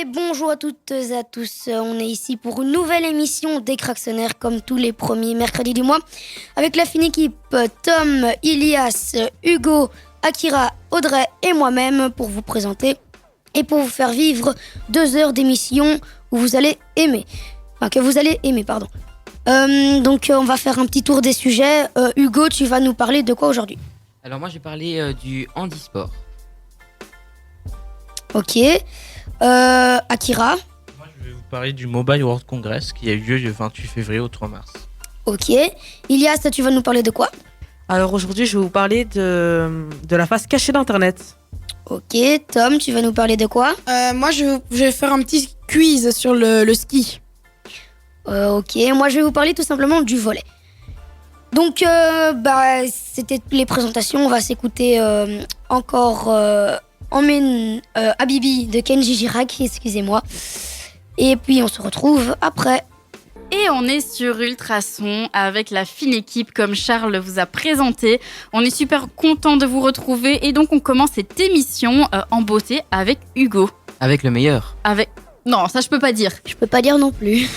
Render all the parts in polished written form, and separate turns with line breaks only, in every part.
Et bonjour à toutes et à tous, on est ici pour une nouvelle émission des Cracksonnaires comme tous les premiers mercredis du mois avec la fine équipe Tom, Ilias, Hugo, Akira, Audrey et moi-même pour vous présenter et pour vous faire vivre 2 heures d'émission où vous allez aimer, que vous allez aimer, pardon. Donc on va faire un petit tour des sujets. Hugo, tu vas nous parler de quoi aujourd'hui?
Alors moi, je vais parler du handisport.
Ok. Akira.
Moi, je vais vous parler du Mobile World Congress qui a eu lieu le 28 février au 3 mars.
Ok. Ilias, tu vas nous parler de quoi?
Alors aujourd'hui, je vais vous parler de la face cachée d'Internet.
Ok. Tom, tu vas nous parler de quoi?
Moi, je vais faire un petit quiz sur le ski.
Ok. Moi, je vais vous parler tout simplement du volley. Donc, c'était les présentations. On va s'écouter encore Emmène Habibi de Kenji Girac, excusez-moi. Et puis, on se retrouve après.
Et on est sur Ultrason avec la fine équipe comme Charles vous a présenté. On est super content de vous retrouver et donc on commence cette émission en beauté avec Hugo.
Avec le meilleur.
Non, ça je peux pas dire.
Je peux pas dire non plus.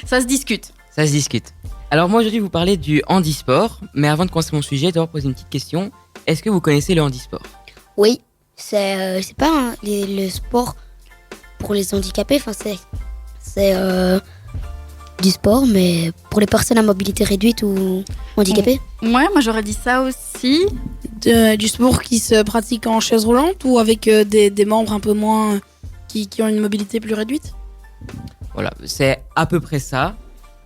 Ça se discute.
Ça se discute. Alors moi, aujourd'hui, vous parler du handisport. Mais avant de commencer mon sujet, je vais d'abord poser une petite question. Est-ce que vous connaissez le handisport?
Oui, c'est pas le sport pour les handicapés. Enfin, c'est du sport, mais pour les personnes à mobilité réduite ou handicapées.
Ouais, moi j'aurais dit ça aussi.
Du sport qui se pratique en chaise roulante ou avec des membres un peu moins qui ont une mobilité plus réduite?
Voilà, c'est à peu près ça.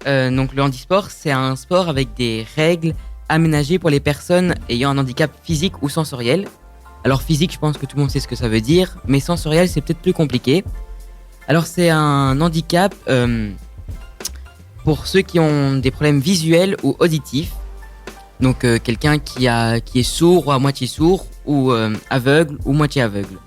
Donc le handisport, c'est un sport avec des règles aménagées pour les personnes ayant un handicap physique ou sensoriel. Alors physique, je pense que tout le monde sait ce que ça veut dire, mais sensoriel, c'est peut-être plus compliqué. Alors c'est un handicap pour ceux qui ont des problèmes visuels ou auditifs. Donc quelqu'un qui est sourd ou à moitié sourd, ou aveugle ou moitié aveugle.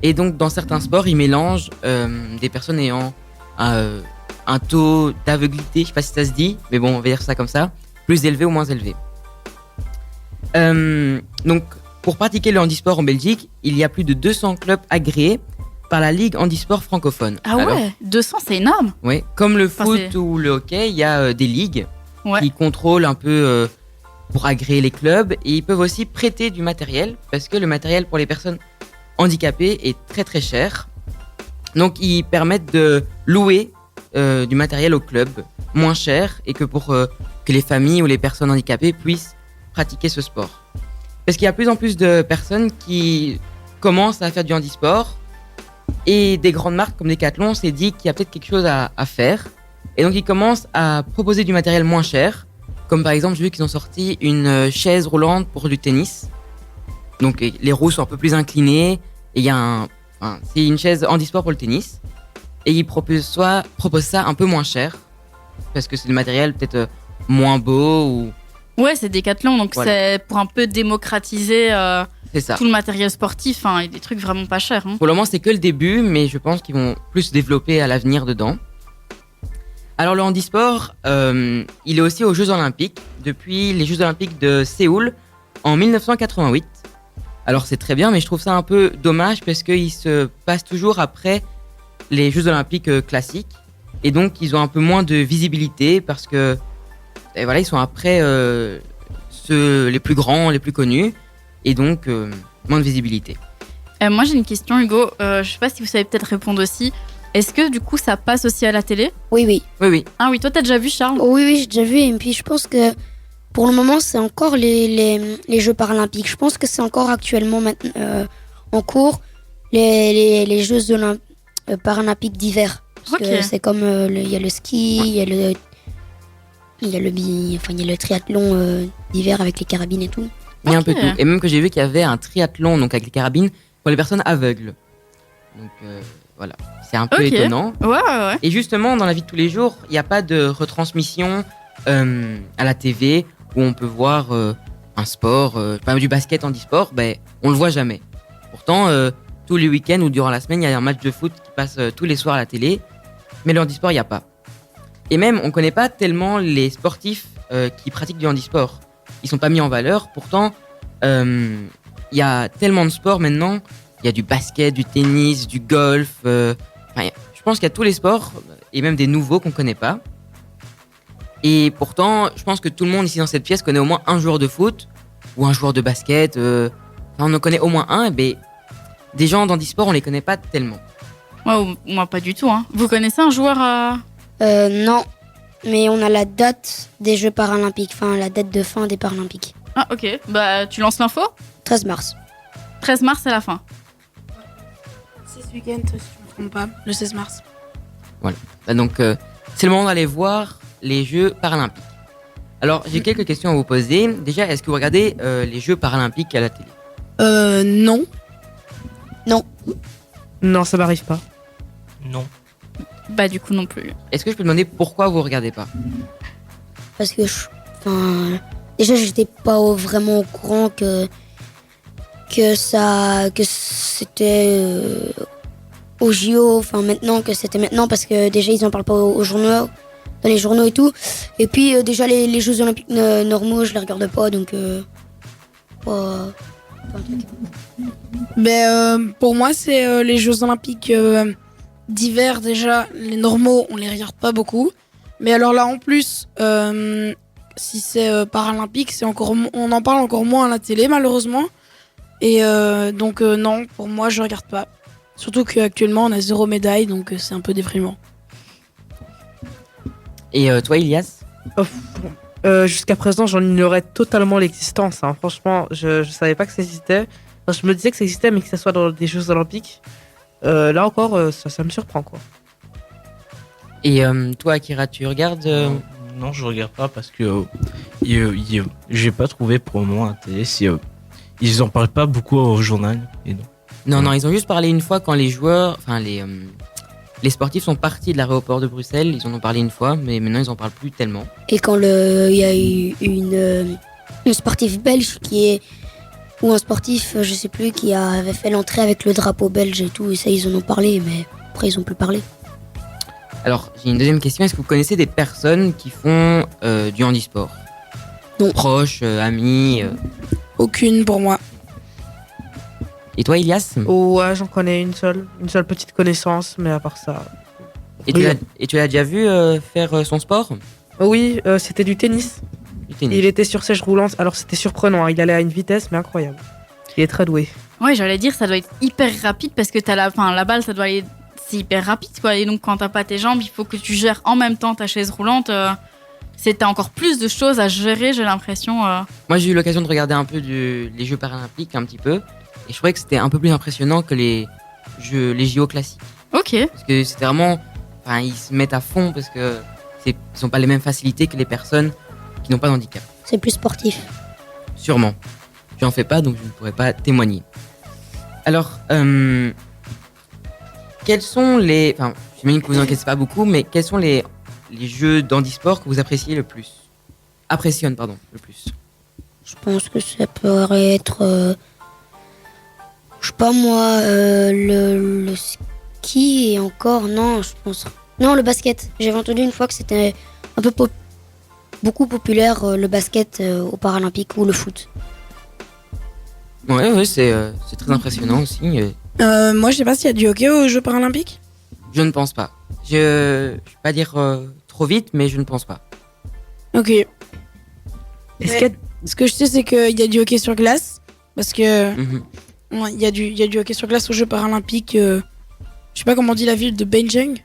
Et donc dans certains sports, ils mélangent des personnes ayant un taux d'aveuglité, je sais pas si ça se dit, mais bon, on va dire ça comme ça, plus élevé ou moins élevé. Donc, pour pratiquer le handisport en Belgique, il y a plus de 200 clubs agréés par la Ligue handisport francophone.
Ah ouais, alors, 200 c'est énorme.
Oui, comme le foot ou le hockey, il y a des ligues qui contrôlent un peu pour agréer les clubs, et ils peuvent aussi prêter du matériel, parce que le matériel pour les personnes handicapées est très très cher. Donc, ils permettent de louer du matériel au club moins cher et que pour que les familles ou les personnes handicapées puissent pratiquer ce sport. Parce qu'il y a de plus en plus de personnes qui commencent à faire du handisport et des grandes marques comme Decathlon s'est dit qu'il y a peut-être quelque chose à faire, et donc ils commencent à proposer du matériel moins cher, comme par exemple j'ai vu qu'ils ont sorti une chaise roulante pour du tennis. Donc les roues sont un peu plus inclinées et il y a c'est une chaise handisport pour le tennis. Et ils proposent ça un peu moins cher, parce que c'est du matériel peut-être moins beau ou...
Ouais, c'est Decathlon, donc voilà. C'est pour un peu démocratiser tout le matériel sportif, et des trucs vraiment pas chers.
Pour le moment, c'est que le début, mais je pense qu'ils vont plus se développer à l'avenir dedans. Alors le handisport, il est aussi aux Jeux Olympiques, depuis les Jeux Olympiques de Séoul en 1988. Alors c'est très bien, mais je trouve ça un peu dommage, parce qu'ils se passent toujours après les Jeux Olympiques classiques, et donc ils ont un peu moins de visibilité parce que voilà, ils sont après ceux les plus grands, les plus connus, et donc moins de visibilité.
Moi j'ai une question, Hugo, je sais pas si vous savez peut-être répondre aussi. Est-ce que du coup ça passe aussi à la télé?
Oui.
Ah oui, toi t'as déjà vu, Charles?
Oui, j'ai déjà vu, et puis je pense que pour le moment c'est encore les Jeux paralympiques. Je pense que c'est encore actuellement en cours les Jeux paralympiques d'hiver. Parce que c'est comme il y a le ski, il y a le triathlon d'hiver avec les carabines et tout.
Il y a un peu tout. Et même que j'ai vu qu'il y avait un triathlon donc avec les carabines pour les personnes aveugles. Donc voilà, c'est un peu étonnant.
Ouais.
Et justement, dans la vie de tous les jours, il n'y a pas de retransmission à la TV où on peut voir un sport, du basket handisport, on le voit jamais. Pourtant, tous les week-ends ou durant la semaine, il y a un match de foot qui passe tous les soirs à la télé, mais le handisport, il n'y a pas. Et même, on ne connaît pas tellement les sportifs qui pratiquent du handisport. Ils ne sont pas mis en valeur. Pourtant, il y a tellement de sports maintenant. Il y a du basket, du tennis, du golf, enfin, je pense qu'il y a tous les sports et même des nouveaux qu'on connaît pas. Et pourtant, je pense que tout le monde ici dans cette pièce connaît au moins un joueur de foot ou un joueur de basket. On en connaît au moins un. Et ben, des gens dans d'e-sport, on les connaît pas tellement.
Moi, pas du tout. Hein. Vous connaissez un joueur
Non, mais on a la date des Jeux paralympiques, enfin la date de fin des Paralympiques.
Ah, ok. Bah, tu lances l'info
13 mars.
13 mars, c'est la fin.
C'est ce week-end, si je ne me trompe pas, le 16 mars.
Voilà. Bah, donc, c'est le moment d'aller voir les Jeux paralympiques. Alors, j'ai quelques questions à vous poser. Déjà, est-ce que vous regardez les Jeux paralympiques à la télé?
Non.
Non, ça m'arrive pas.
Non.
Bah, du coup, non plus.
Est-ce que je peux demander pourquoi vous regardez pas?
Parce que, déjà, j'étais pas vraiment au courant que c'était au JO, enfin maintenant, que c'était maintenant, parce que déjà, ils en parlent pas aux journaux, dans les journaux et tout. Et puis, déjà, les Jeux Olympiques normaux, je les regarde pas, donc, pas un truc.
Pour moi, c'est les Jeux Olympiques d'hiver, déjà, les normaux, on les regarde pas beaucoup. Mais alors là, en plus, si c'est paralympique, on en parle encore moins à la télé, malheureusement. Et donc, non, pour moi, je regarde pas. Surtout qu'actuellement, on a 0 médaille, donc c'est un peu déprimant.
Et toi, Ilias?
Jusqu'à présent, j'en ignorais totalement l'existence. Hein. Franchement, je savais pas que ça existait. Enfin, je me disais que ça existait, mais que ça soit dans des Jeux Olympiques. Là encore, ça me surprend, quoi.
Et toi, Akira, tu regardes
Non, je regarde pas parce que j'ai pas trouvé pour le moment à la télé. Ils en parlent pas beaucoup au journal. Et non.
Non, ils ont juste parlé une fois quand les joueurs, enfin les sportifs sont partis de l'aéroport de Bruxelles. Ils en ont parlé une fois, mais maintenant ils en parlent plus tellement.
Et quand il y a eu une sportive belge ou un sportif, je sais plus, qui avait fait l'entrée avec le drapeau belge et tout, et ça ils en ont parlé, mais après ils ont plus parlé.
Alors, j'ai une deuxième question. Est-ce que vous connaissez des personnes qui font du handisport?
Non.
Proches, amis
Aucune pour moi.
Et toi, Ilias?
Ouais, j'en connais une seule petite connaissance, mais à part ça.
Et tu l'as déjà vu faire son sport?
Oui, c'était du tennis.
Du tennis.
Il était sur siège roulante, alors c'était surprenant. Hein. Il allait à une vitesse, mais incroyable. Il est très doué.
Ouais, j'allais dire, ça doit être hyper rapide parce que la balle, ça doit aller. C'est hyper rapide, quoi. Et donc, quand t'as pas tes jambes, il faut que tu gères en même temps ta chaise roulante. T'as encore plus de choses à gérer, j'ai l'impression.
Moi, j'ai eu l'occasion de regarder un peu les Jeux paralympiques, un petit peu. Et je trouvais que c'était un peu plus impressionnant que les JO classiques.
Ok.
Parce que c'était vraiment. Enfin, ils se mettent à fond parce que ils n'ont pas les mêmes facilités que les personnes qui n'ont pas de handicap.
C'est plus sportif.
Sûrement. Je n'en fais pas, donc je ne pourrais pas témoigner. Alors, quels sont les. Enfin, j'imagine que vous n'en connaissez pas beaucoup, mais quels sont les jeux d'handisport que vous appréciez le plus? Le plus.
Je pense que ça pourrait être, je sais pas moi, le ski et encore, non, je pense. Non, le basket. J'avais entendu une fois que c'était un peu beaucoup populaire, le basket aux Paralympiques ou le foot.
Ouais, c'est très impressionnant aussi.
Moi, je sais pas s'il y a du hockey aux Jeux Paralympiques.
Je ne pense pas. Je vais pas dire trop vite, mais je ne pense pas.
Ok. Ce que je sais, c'est qu'il y a du hockey sur glace. Parce que ouais, il y a du hockey sur glace aux Jeux Paralympiques. Je sais pas comment on dit la ville de Beijing.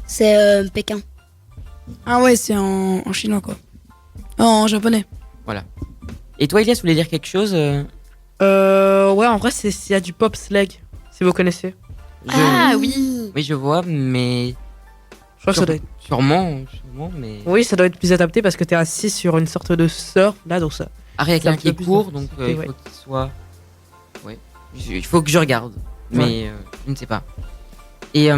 C'est Pékin.
Ah ouais, c'est en chinois, quoi. En japonais.
Voilà. Et toi, Elias, vous voulais dire quelque chose
Ouais, en vrai, s'il y a du bobsleigh, si vous connaissez.
Oui.
Oui, je vois, mais.
Je crois que ça doit être...
Sûrement, mais.
Oui, ça doit être plus adapté parce que t'es assis sur une sorte de surf, là, donc ça...
Ah, il y a
c'est un
quelqu'un qui
peu plus
court, donc
adapté,
il faut qu'il soit. Ouais. Il faut que je regarde, mais je ne sais pas. Et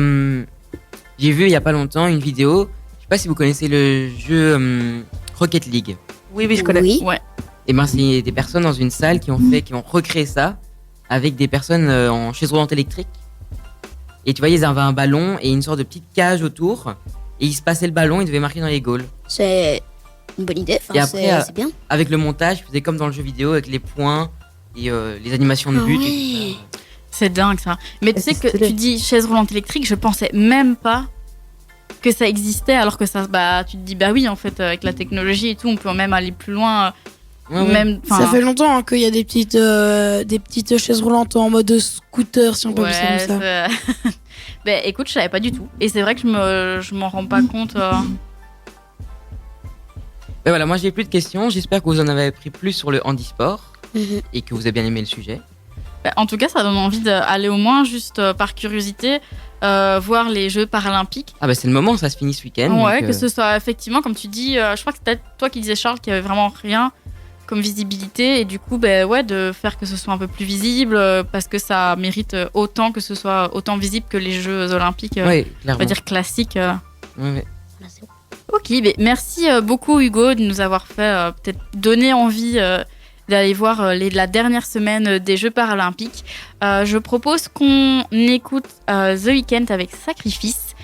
j'ai vu il y a pas longtemps une vidéo. Je sais pas si vous connaissez le jeu Rocket League.
Oui, je connais.
Oui.
Ouais.
Et ben c'est des personnes dans une salle qui ont recréé ça avec des personnes en chaise roulante électrique. Et tu vois, ils avaient un ballon et une sorte de petite cage autour. Et ils se passaient le ballon, ils devaient marquer dans les goals.
C'est une bonne idée.
Et après,
c'est bien.
Avec le montage, ils faisaient comme dans le jeu vidéo avec les points et les animations de but.
Ouais.
Et tout ça.
C'est dingue ça. Mais tu
Et
sais
c'est
que
stylé.
tu dis chaise roulante électrique, je pensais même pas que ça existait, alors que ça, bah, tu te dis, bah oui, en fait, avec la technologie et tout, on peut même aller plus loin.
Ouais, ouais.
Même,
Ça fait longtemps qu'il y a des petites chaises roulantes en mode scooter, si on peut appeler ça comme ça.
Ben écoute, je savais pas du tout. Et c'est vrai que je m'en rends pas compte.
Ben voilà, moi j'ai plus de questions. J'espère que vous en avez appris plus sur le handisport
Mhm.
et que vous avez bien aimé le sujet.
Ben, en tout cas, ça donne envie d'aller au moins, juste par curiosité, voir les Jeux paralympiques.
Ah bah c'est le moment, ça se finit ce week-end.
Ouais,
donc,
que ce soit effectivement, comme tu dis, je crois que c'était toi qui disais, Charles, qu'il y avait vraiment rien comme visibilité. Et du coup, ben ouais, de faire que ce soit un peu plus visible, parce que ça mérite autant que ce soit autant visible que les Jeux olympiques,
ouais,
on
clairement.
va dire classiques.
Ouais, ouais.
Voilà, c'est bon.
Ok, mais merci beaucoup Hugo de nous avoir fait peut-être donner envie d'aller voir la dernière semaine des Jeux paralympiques. Je propose qu'on écoute The Weeknd avec Sacrifice.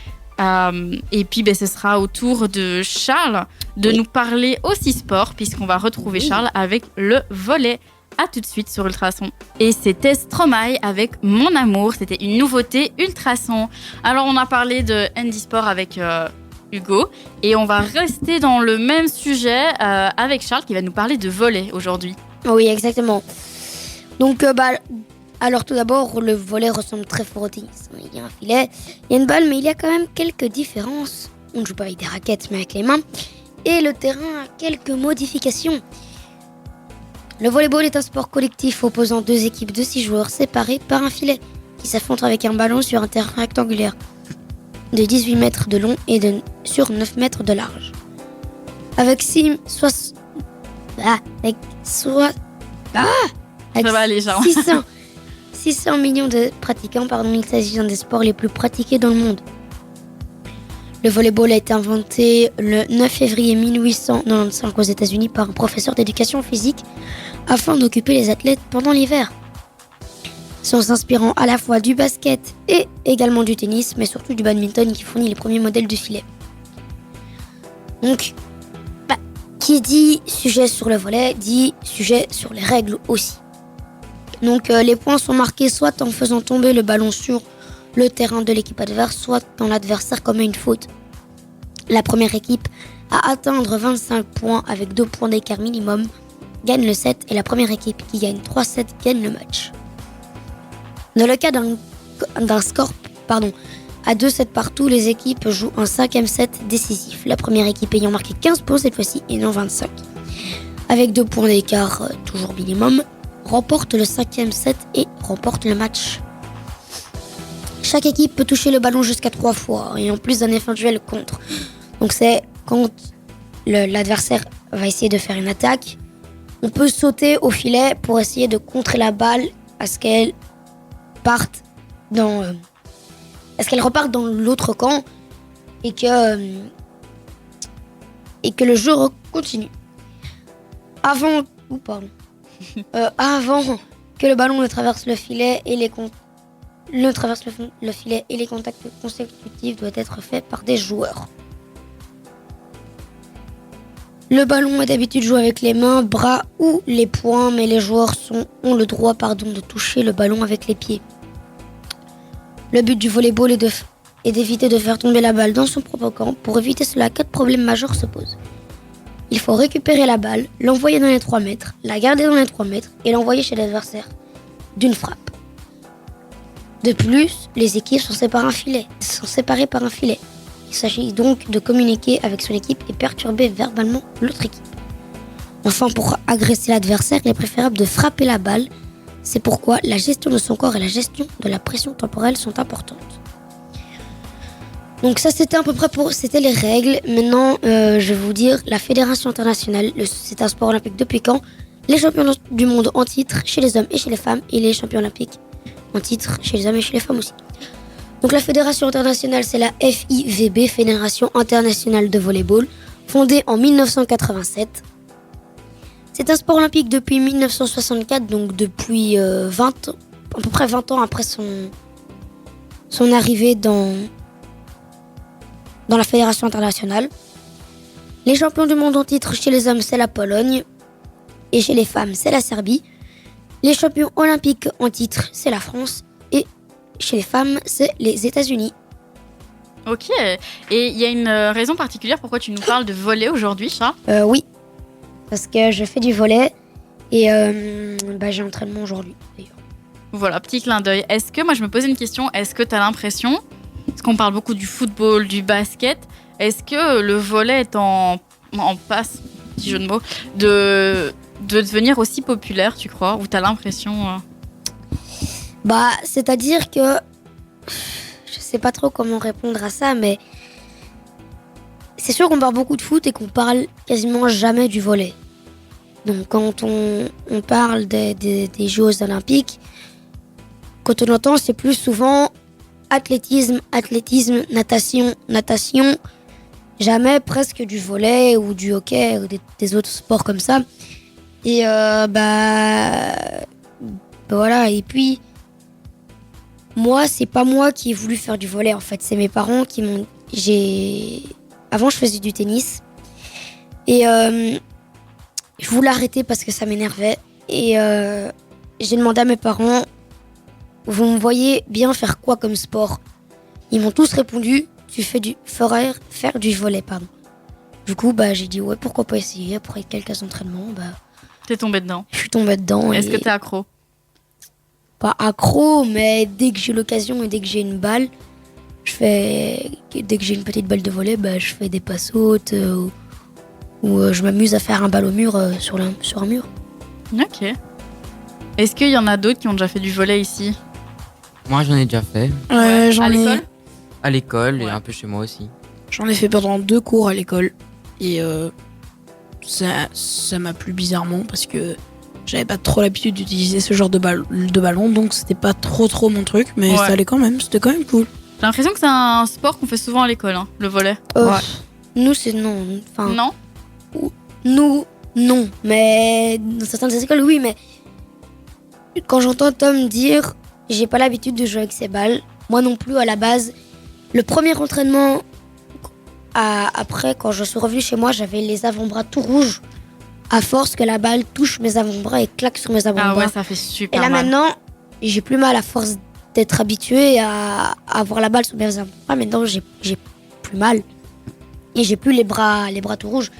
Et puis ce sera au tour de Charles de nous parler aussi sport, puisqu'on va retrouver Charles avec le volley. À tout de suite sur Ultrason. Et c'était Stromae avec Mon Amour. C'était une nouveauté Ultrason. Alors on a parlé de handisport avec Hugo. Et on va rester dans le même sujet avec Charles qui va nous parler de volley aujourd'hui.
Oui, exactement. Donc, alors tout d'abord, le volley ressemble très fort au tennis. Il y a un filet, il y a une balle, mais il y a quand même quelques différences. On ne joue pas avec des raquettes, mais avec les mains. Et le terrain a quelques modifications. Le volleyball est un sport collectif opposant deux équipes de 6 joueurs séparés par un filet qui s'affrontent avec un ballon sur un terrain rectangulaire de 18 mètres de long et sur 9 mètres de large. Avec 600 millions de pratiquants, il s'agit d'un des sports les plus pratiqués dans le monde. Le volleyball a été inventé le 9 février 1895 aux États-Unis par un professeur d'éducation physique afin d'occuper les athlètes pendant l'hiver. C'est en s'inspirant à la fois du basket et également du tennis, mais surtout du badminton qui fournit les premiers modèles de filet. Donc, qui dit sujet sur le volley, dit sujet sur les règles aussi. Donc, les points sont marqués soit en faisant tomber le ballon sur le terrain de l'équipe adverse, soit quand l'adversaire commet une faute. La première équipe à atteindre 25 points avec 2 points d'écart minimum gagne le set et la première équipe qui gagne 3 sets gagne le match. Dans le cas d'un score à 2 sets partout, les équipes jouent un 5e set décisif. La première équipe ayant marqué 15 points cette fois-ci et non 25. Avec 2 points d'écart toujours minimum, remporte le 5e set et remporte le match. Chaque équipe peut toucher le ballon jusqu'à 3 fois et en plus d'un éventuel contre. Donc c'est quand l'adversaire va essayer de faire une attaque, on peut sauter au filet pour essayer de contrer la balle à ce qu'elle reparte dans l'autre camp et que le jeu continue. Avant que le ballon ne traverse le filet et les contacts consécutifs doivent être faits par des joueurs. Le ballon est d'habitude joué avec les mains, bras ou les poings, mais les joueurs ont le droit de toucher le ballon avec les pieds. Le but du volleyball est d'éviter de faire tomber la balle dans son propre camp. Pour éviter cela, 4 problèmes majeurs se posent. Il faut récupérer la balle, l'envoyer dans les 3 mètres, la garder dans les 3 mètres et l'envoyer chez l'adversaire d'une frappe. De plus, les équipes sont séparées par un filet. Il s'agit donc de communiquer avec son équipe et perturber verbalement l'autre équipe. Enfin, pour agresser l'adversaire, il est préférable de frapper la balle. C'est pourquoi la gestion de son corps et la gestion de la pression temporelle sont importantes. Donc ça, c'était à peu près c'était les règles. Maintenant, je vais vous dire, la Fédération internationale, c'est un sport olympique depuis quand? Les champions du monde en titre chez les hommes et chez les femmes, et les champions olympiques en titre chez les hommes et chez les femmes aussi. Donc la Fédération internationale, c'est la FIVB, Fédération internationale de volleyball, fondée en 1987. C'est un sport olympique depuis 1964, donc depuis à peu près 20 ans après son arrivée dans la Fédération internationale. Les champions du monde en titre chez les hommes, c'est la Pologne, et chez les femmes, c'est la Serbie. Les champions olympiques en titre, c'est la France, chez les femmes, c'est les États-Unis.
Ok. Et il y a une raison particulière pourquoi tu nous parles de volley aujourd'hui, Charles?
Oui, parce que je fais du volley et j'ai entraînement aujourd'hui, d'ailleurs.
Voilà, petit clin d'œil. Est-ce que, moi je me posais une question, est-ce que tu as l'impression, parce qu'on parle beaucoup du football, du basket, est-ce que le volley est en passe, petit jeu de mots, de devenir aussi populaire, tu crois? Ou tu as l'impression
C'est-à-dire que je sais pas trop comment répondre à ça, mais c'est sûr qu'on parle beaucoup de foot et qu'on parle quasiment jamais du volley. Donc quand on parle des Jeux Olympiques, quand on entend, c'est plus souvent athlétisme, natation, jamais presque du volley ou du hockey ou des autres sports comme ça. Et voilà, et puis moi, c'est pas moi qui ai voulu faire du volley en fait, c'est mes parents qui m'ont... Avant, je faisais du tennis et je voulais arrêter parce que ça m'énervait et j'ai demandé à mes parents, vous me voyez bien faire quoi comme sport? Ils m'ont tous répondu, tu ferais faire du volley, pardon. Du coup, j'ai dit ouais, pourquoi pas essayer. Après quelques entraînements,
t'es tombé dedans?
Je suis tombée dedans.
Est-ce que t'es accro?
Pas accro, mais dès que j'ai l'occasion et dès que j'ai une balle, dès que j'ai une petite balle de volley, je fais des passautes ou je m'amuse à faire un bal au mur sur un mur.
Ok. Est-ce qu'il y en a d'autres qui ont déjà fait du volley ici?
Moi, j'en ai déjà fait.
À l'école?
À l'école
Ouais.
et un peu chez moi aussi.
J'en ai fait pendant 2 cours à l'école. Et ça m'a plu bizarrement parce que j'avais pas trop l'habitude d'utiliser ce genre de ballon. Donc c'était pas trop mon truc. Mais
Ouais.
ça allait quand même. C'était quand même cool.
J'ai l'impression que c'est un sport qu'on fait souvent à l'école, hein, le volley.
Nous, c'est non. Enfin,
Non?
nous, non. Mais dans certaines écoles, oui. Mais quand j'entends Tom dire j'ai pas l'habitude de jouer avec ces balles, moi non plus à la base. Le premier entraînement, après, quand je suis revenue chez moi, j'avais les avant-bras tout rouges. À force que la balle touche mes avant-bras et claque sur mes avant-bras.
Ah ouais, ça fait super
Et là
mal.
maintenant, j'ai plus mal à force d'être habituée à avoir la balle sur mes avant-bras. Maintenant, j'ai plus mal. Et j'ai plus les bras tout rouges.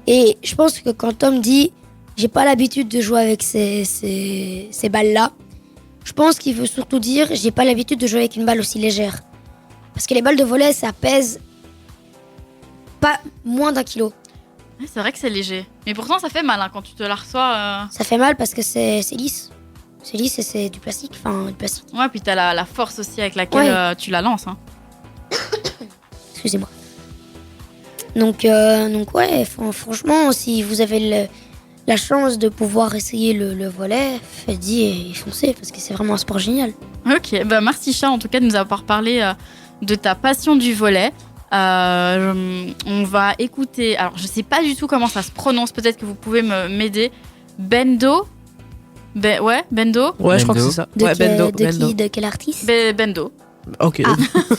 Et je pense que quand Tom dit j'ai pas l'habitude de jouer avec ces balles-là, je pense qu'il veut surtout dire j'ai pas l'habitude de jouer avec une balle aussi légère. Parce que les balles de volley, ça pèse pas moins d'1 kilo.
Ouais, c'est vrai que c'est léger. Mais pourtant, ça fait mal hein, quand tu te la reçois.
Ça fait mal parce que c'est lisse. C'est lisse et c'est du plastique. Enfin, du plastique.
Ouais, puis t'as la force aussi avec laquelle
Ouais.
tu la lances. Hein.
Excusez-moi. Donc ouais, franchement, si vous avez la chance de pouvoir essayer le volley, faites-y et foncez parce que c'est vraiment un sport génial.
Ok, merci Charles en tout cas de nous avoir parlé de ta passion du volley. On va écouter, alors je sais pas du tout comment ça se prononce, peut-être que vous pouvez m'aider. Bendo? Ouais, Bendo?
Ouais, je crois que c'est ça. Ouais, Bendo.
De quel artiste?
Bendo.
Ok.
Ah.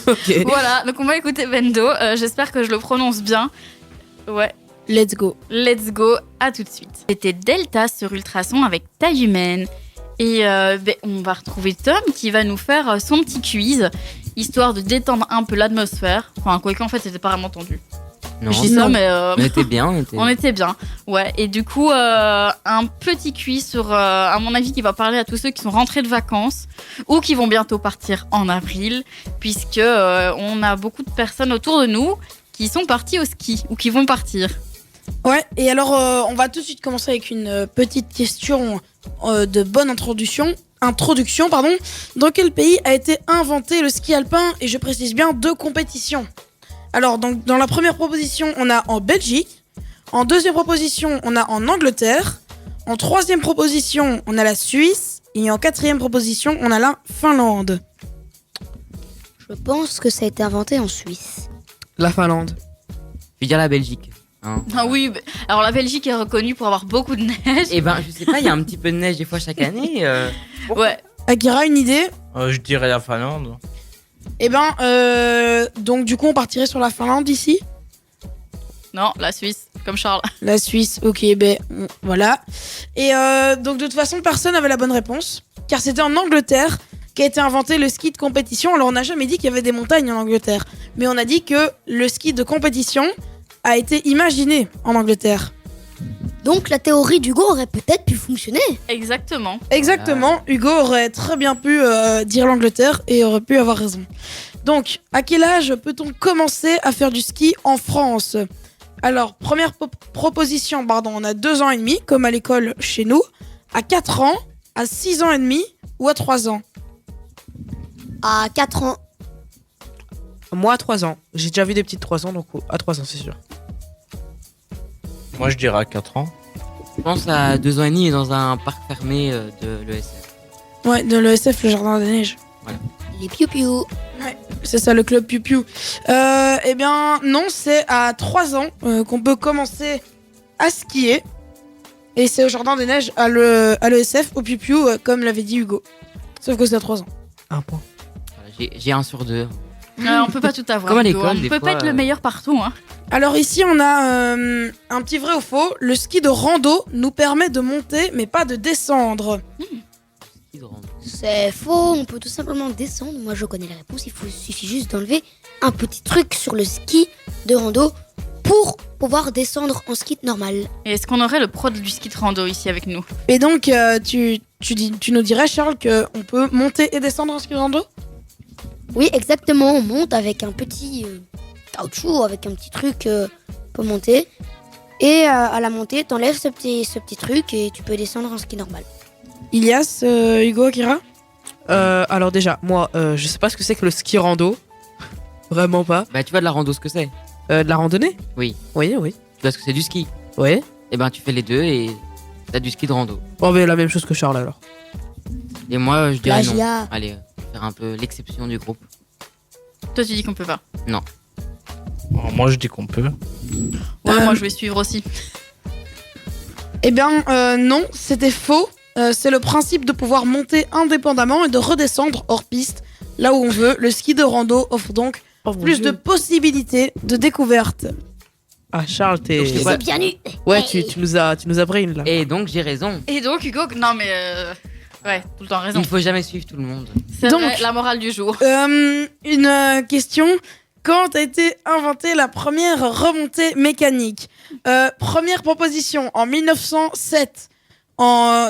Ok.
Voilà, donc on va écouter Bendo. J'espère que je le prononce bien. Ouais.
Let's go.
Let's go, à tout de suite. C'était Delta sur Ultrason avec Taille Humaine. Et on va retrouver Tom qui va nous faire son petit quiz, histoire de détendre un peu l'atmosphère. Enfin, quoi qu'en fait, c'était pas vraiment tendu.
Non,
Je dis ça, mais
on était bien.
on était bien. Ouais, et du coup, un petit quiz sur, à mon avis, qui va parler à tous ceux qui sont rentrés de vacances ou qui vont bientôt partir en avril, puisque on a beaucoup de personnes autour de nous qui sont parties au ski ou qui vont partir.
Ouais, et alors on va tout de suite commencer avec une petite question de bonne introduction. Dans quel pays a été inventé le ski alpin? Et je précise bien 2 compétitions. Alors, donc, dans la première proposition, on a en Belgique. En deuxième proposition, on a en Angleterre. En troisième proposition, on a la Suisse. Et en quatrième proposition, on a la Finlande.
Je pense que ça a été inventé en Suisse.
La Finlande.
Je vais dire la Belgique. Hein.
Ah oui, alors la Belgique est reconnue pour avoir beaucoup de neige.
Et je sais pas, il y a un petit peu de neige des fois chaque année.
Ouais.
Akira, une idée?
Je dirais la Finlande.
Eh ben, donc du coup, on partirait sur la Finlande ici.
Non, la Suisse, comme Charles.
La Suisse, ok, voilà. Et donc de toute façon, personne n'avait la bonne réponse, car c'était en Angleterre qu'a été inventé le ski de compétition. Alors on n'a jamais dit qu'il y avait des montagnes en Angleterre, mais on a dit que le ski de compétition a été imaginé en Angleterre.
Donc la théorie d'Hugo aurait peut-être pu fonctionner.
Exactement.
Exactement, Hugo aurait très bien pu dire l'Angleterre et aurait pu avoir raison. Donc, à quel âge peut-on commencer à faire du ski en France ? Alors, première proposition, on a 2 ans et demi, comme à l'école chez nous, à 4 ans, à 6 ans et demi ou à 3 ans.
À 4 ans.
Moi, à 3 ans. J'ai déjà vu des petites 3 ans, donc à 3 ans, c'est sûr.
Moi, je dirais à 4 ans.
Je pense à 2 ans et demi dans un parc fermé de l'ESF.
Ouais, de l'ESF, le Jardin des Neiges.
Les piou-piou.
Ouais, c'est ça, le club Piu-Piu. Eh bien, non, c'est à 3 ans qu'on peut commencer à skier. Et c'est au Jardin des Neiges, à l'ESF, au Piu-Piu, comme l'avait dit Hugo. Sauf que c'est à 3 ans.
Un point.
Voilà, j'ai 1 sur 2.
On peut pas tout avoir.
Comme à
Hugo,
l'école,
on
des
peut
fois,
pas être le meilleur partout. Hein.
Alors ici, on a un petit vrai ou faux. Le ski de rando nous permet de monter, mais pas de descendre.
C'est faux, on peut tout simplement descendre. Moi je connais la réponse, suffit juste d'enlever un petit truc sur le ski de rando pour pouvoir descendre en ski normal.
Et est-ce qu'on aurait le pro du ski de rando ici avec nous?
Et donc, tu nous dirais, Charles, qu'on peut monter et descendre en ski de rando?
Oui, exactement, on monte avec un petit caoutchouc, avec un petit truc pour monter. Et à la montée, t'enlèves ce petit truc et tu peux descendre en ski normal.
Ilias, Hugo, Akira?
Alors déjà, moi, je sais pas ce que c'est que le ski rando. Vraiment pas.
Bah, tu vois de la rando ce que c'est.
De la randonnée?
Oui.
Oui.
Tu vois ce que c'est du ski.
Oui.
Et ben, tu fais les deux et t'as du ski de rando.
Bon, mais la même chose que Charles alors.
Et moi, je dirais non.
Plagiat.
Allez, faire un peu l'exception du groupe.
Toi, tu dis qu'on peut pas.
Non.
Alors, moi, je dis qu'on peut.
Ouais, moi, je vais suivre aussi.
Eh bien, non, c'était faux. C'est le principe de pouvoir monter indépendamment et de redescendre hors piste, là où on veut. Le ski de rando offre donc plus de possibilités de découverte.
Ah, Charles, t'es.
Donc, je sais pas.
C'est bien nu.
Ouais, tu nous as brain là.
Et donc, j'ai raison.
Et donc, Hugo, non, mais. Ouais, tout le temps raison.
Il ne faut jamais suivre tout le monde.
C'est
Donc-
vrai, la morale du jour.
Une question. Quand a été inventée la première remontée mécanique? Première proposition en 1907.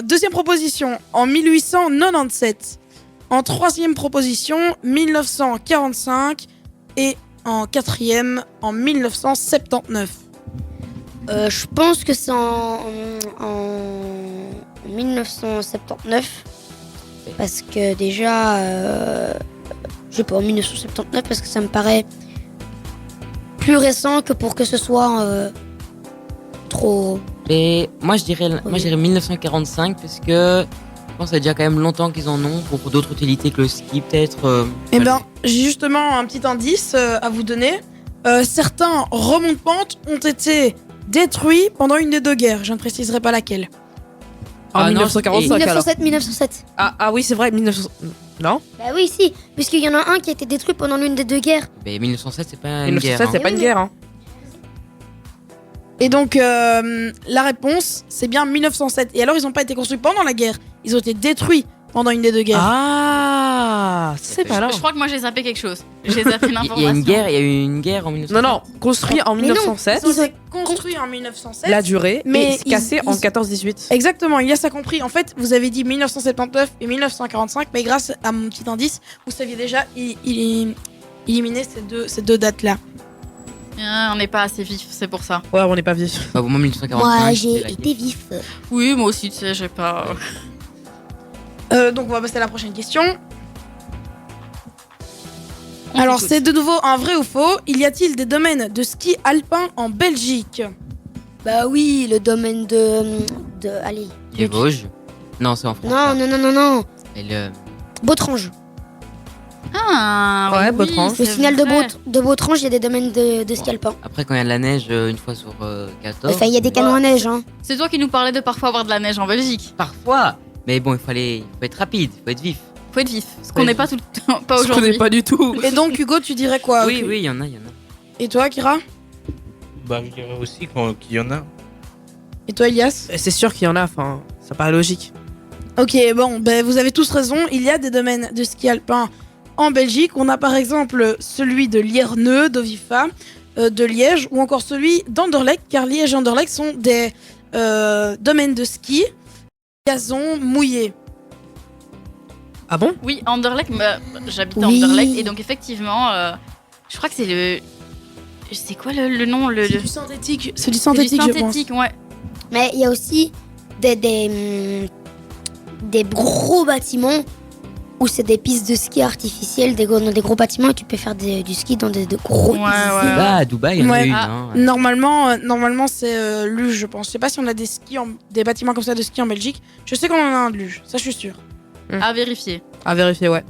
Deuxième proposition en 1897. En troisième proposition 1945. Et en quatrième en 1979.
Je pense que c'est en 1979. Parce que déjà, je sais pas, en 1979, parce que ça me paraît plus récent que pour que ce soit trop.
Et moi, je dirais 1945 parce que je pense que ça fait déjà quand même longtemps qu'ils en ont pour d'autres utilités que le ski, peut-être.
Eh ben, j'ai justement un petit indice à vous donner. Certains remontes-pentes ont été détruits pendant une des deux guerres. Je ne préciserai pas laquelle.
En
Ah, non,
1945 alors.
1907.
Ah oui, c'est vrai, 1900. Non?
Bah oui, si, puisqu'il y en a un qui a été détruit pendant l'une des deux guerres.
Mais 1907, c'est pas une
1907,
guerre.
c'est
hein.
pas une guerre, hein.
Et donc, la réponse, c'est bien 1907. Et alors, ils n'ont pas été construits pendant la guerre. Ils ont été détruits pendant une des deux guerres.
Ah, c'est pas là.
Je crois que moi, j'ai zappé quelque chose. J'ai zappé une
Il y a
information.
il y a eu une guerre en 1907.
Non, construit en
Mais non,
1907,
Ils ont été construits en 1907.
la durée,
Mais
mais cassé en
ils-
14-18.
Exactement, Ilias a compris. En fait, vous avez dit 1979 et 1945, mais grâce à mon petit indice, vous saviez déjà éliminer ces deux dates-là.
Ah, on n'est pas assez vif, c'est pour ça.
Ouais, on n'est pas vif.
Bah, moi, 1945.
Moi,
c'était
j'ai
la
été
guerre.
vif.
Oui, moi aussi, tu sais, j'ai pas.
Donc, on va passer à la prochaine question. Alors, c'est de nouveau un vrai ou faux. Y a-t-il des domaines de ski alpin en Belgique?
Bah oui, le domaine de allez.
Les Vosges. Non, c'est en France.
Non.
Et le...
Bautrange.
Ah,
Ouais,
oui,
Bautrange.
Le
c'est
signal
vrai.
de Bautrange, il y a des domaines de ski alpin.
Après, quand il y a de la neige, une fois sur 14.
Enfin, il y a des canons à neige, hein.
C'est toi qui nous parlais de parfois avoir de la neige en Belgique.
Parfois. Mais bon, il faut être rapide, il faut être vif.
Faut être vif. Ce qu'on n'est pas tout le temps, pas
Je connais
aujourd'hui.
pas du tout.
Et donc, Hugo, tu dirais quoi?
Oui, il y en a.
Et toi, Kira?
Bah, je dirais aussi qu'il y en a.
Et toi, Ilias?
C'est sûr qu'il y en a, enfin, ça paraît logique.
Ok, bon, vous avez tous raison. Il y a des domaines de ski alpin en Belgique. On a par exemple celui de Lierneux, d'Ovifa, de Liège, ou encore celui d'Anderlecht, car Liège et Anderlecht sont des domaines de ski gazon mouillé.
Ah bon?
Oui, Anderlecht, j'habite à
Oui.
Anderlecht et donc effectivement, je crois que c'est le. C'est quoi le nom
C'est du synthétique. C'est du
C'est du
synthétique, je pense.
synthétique, ouais.
Mais il y a aussi des gros bâtiments où c'est des pistes de ski artificielles, des gros bâtiments et tu peux faire du ski dans de gros
Ouais,
pistes.
ouais.
Bah, à Dubaï, il y en a
Ouais.
une.
Ah.
hein.
Normalement c'est Luge, je pense. Je sais pas si on a des bâtiments comme ça de ski en Belgique. Je sais qu'on en a un de Luge, ça je suis sûr.
À vérifier.
À vérifier, ouais.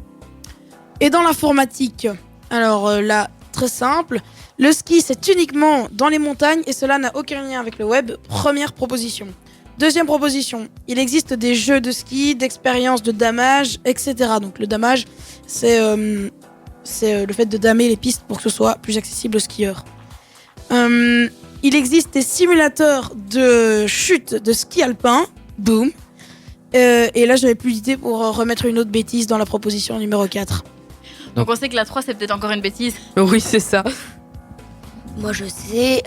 Et dans l'informatique, alors là, très simple. Le ski, c'est uniquement dans les montagnes et cela n'a aucun lien avec le web. Première proposition. Deuxième proposition, il existe des jeux de ski, d'expérience, de damage, etc. Donc le damage, c'est le fait de damer les pistes pour que ce soit plus accessible aux skieurs. Il existe des simulateurs de chute de ski alpin. Boom. Et là, j'avais plus d'idée pour remettre une autre bêtise dans la proposition numéro 4.
Donc on sait que la 3, c'est peut-être encore une bêtise.
Oui, c'est ça.
Moi je sais,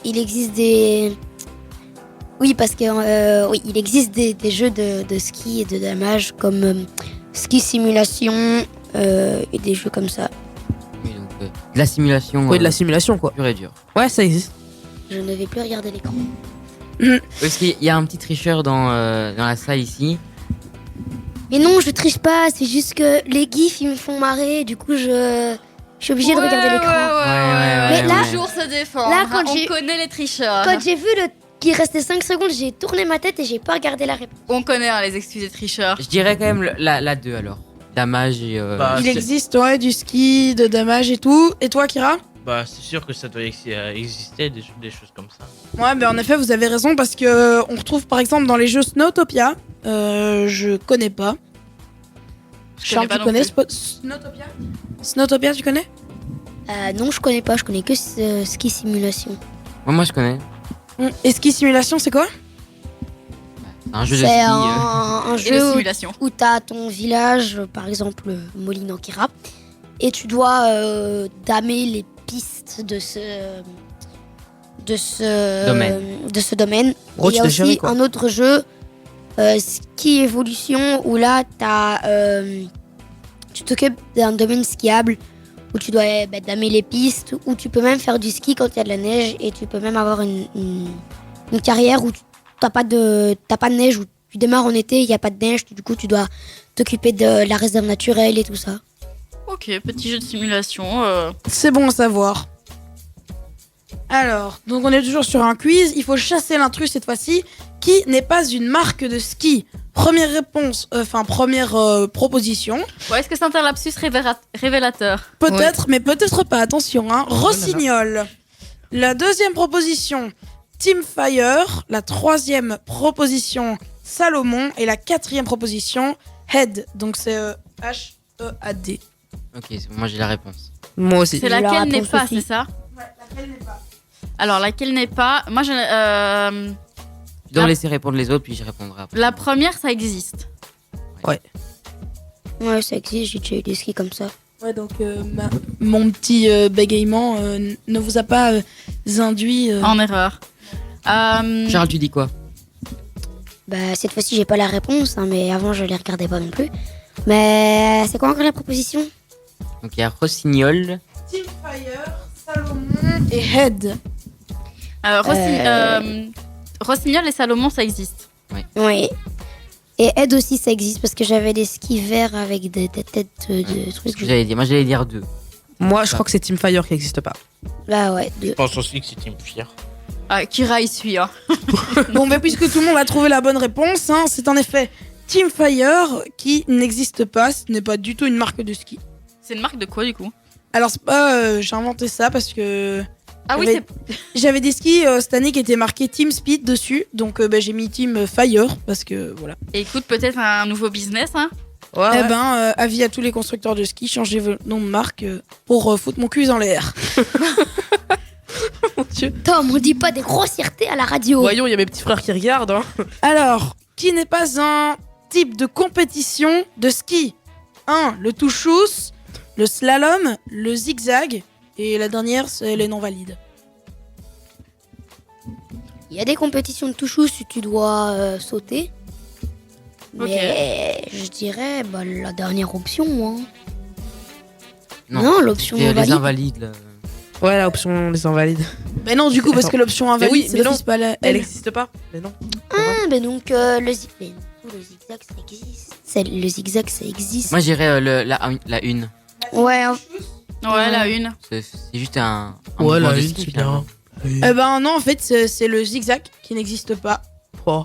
il existe des... Oui, parce que oui, il existe des jeux de ski et de damage comme ski simulation et des jeux comme ça.
Oui, donc, de la simulation.
Oui, de la simulation, quoi.
Pure et dure.
Ouais, ça existe.
Je ne vais plus regarder l'écran.
Parce qu'il y a un petit tricheur dans la salle ici.
Mais non, je triche pas, c'est juste que les gifs ils me font marrer, du coup je suis obligée de regarder l'écran.
Ouais,
Mais là-
toujours se défendre.
là, quand
on
j'ai-
connaît les tricheurs.
Quand j'ai vu qu'il restait 5 secondes, j'ai tourné ma tête et j'ai pas regardé la réponse.
On connaît les excuses des tricheurs.
Je dirais quand même la 2 alors. Damage et.
Bah,
Il
c'est-
existe du ski, de damage et tout. Et toi, Kira?
Bah, c'est sûr que ça doit exister des choses comme ça.
Ouais, en effet, vous avez raison parce que on retrouve par exemple dans les jeux Snowtopia. Je connais pas.
Je
Charles,
connais
tu
pas
connais
non
Snowtopia? Snowtopia, tu connais?
Non, je connais pas, je connais que ski simulation.
Moi je connais.
Et ski simulation, c'est quoi?
C'est un jeu de ski.
C'est un
Et de
jeu
simulation.
où tu as ton village, par exemple Molinankira, et tu dois damer les pistes de ce domaine.
Gros,
Et il y
tu
a
t'es
aussi
géré, quoi.
un autre jeu, Ski Evolution, où là tu t'occupes d'un domaine skiable où tu dois damer les pistes, où tu peux même faire du ski quand il y a de la neige, et tu peux même avoir une carrière où t'as pas de neige, où tu démarres en été, il n'y a pas de neige, du coup tu dois t'occuper de la réserve naturelle et tout ça.
Ok, petit jeu de simulation.
C'est bon à savoir. Alors, donc on est toujours sur un quiz. Il faut chasser l'intrus cette fois-ci, qui n'est pas une marque de ski. Première réponse, première proposition.
Ouais, est-ce que c'est un lapsus révélateur?
Peut-être, mais peut-être pas. Attention, hein. Rossignol. La deuxième proposition, Teamfire. La troisième proposition, Salomon. Et la quatrième proposition, Head. Donc c'est H-E-A-D.
Ok, moi j'ai la réponse.
Moi aussi.
C'est
la
laquelle n'est
réponse
pas,
aussi.
c'est ça?
Ouais, laquelle n'est pas.
Alors, laquelle n'est pas? Moi,
Je dois
La-
laisser répondre les autres, puis je répondrai après.
la première, ça existe.
Ouais, ça existe, j'ai déjà eu des skis comme ça.
Ouais, donc mon petit bégaiement ne vous a pas induit.
En erreur.
Charles, tu dis quoi?
Bah, cette fois-ci, j'ai pas la réponse, hein, mais avant, je les regardais pas non plus. Mais c'est quoi encore la proposition?
Donc il y a Rossignol.
Teamfire, Salomon et Head.
Rossignol et Salomon, ça existe.
Oui. Et Aide aussi, ça existe parce que j'avais des skis verts avec des têtes de
C'est ce
trucs.
que j'allais dire. Moi j'allais dire 2.
Moi, je crois que c'est Teamfire qui n'existe pas.
Bah ouais,
Je
deux.
pense aussi que c'est une fière.
Ah, Kira, il suit. Hein.
Bon, mais puisque tout le monde a trouvé la bonne réponse, hein, c'est en effet Teamfire qui n'existe pas. Ce n'est pas du tout une marque de ski.
C'est une marque de quoi, du coup?
Alors, c'est pas. J'ai inventé ça parce que.
Ah oui,
Avec-
c'est...
J'avais des skis cette année qui étaient marqués Team Speed dessus. Donc, j'ai mis Team Fire parce que voilà.
Et écoute, peut-être un nouveau business, hein?
Eh ben, avis à tous les constructeurs de ski, changez vos noms de marque pour foutre mon cul en l'air.
Tom, on dit pas des grossièretés à la radio.
Voyons, il y a mes petits frères qui regardent. Hein.
Alors, qui n'est pas un type de compétition de ski? 1. Le touchous, le slalom, le zigzag, et la dernière, c'est les non-valides.
Il y a des compétitions de touchous si tu dois sauter. Mais je dirais la dernière option, moi. Non, l'option
c'est les
invalide.
invalides. Là.
Ouais, l'option les invalides.
Mais non, du coup, parce que l'option invalide,
oui,
c'est
mais
d'office pas
Elle
elle.
n'existe pas. Mais non.
Donc le zigzag, ça existe. Le zigzag, ça existe.
Moi, j'irais la une.
Ouais,
Ouais, la une.
C'est juste un
Ouais,
mouvement
la
de
une,
ski,
c'est
finalement.
bien.
Eh ben non, en fait, c'est le zigzag qui n'existe pas.
Oh.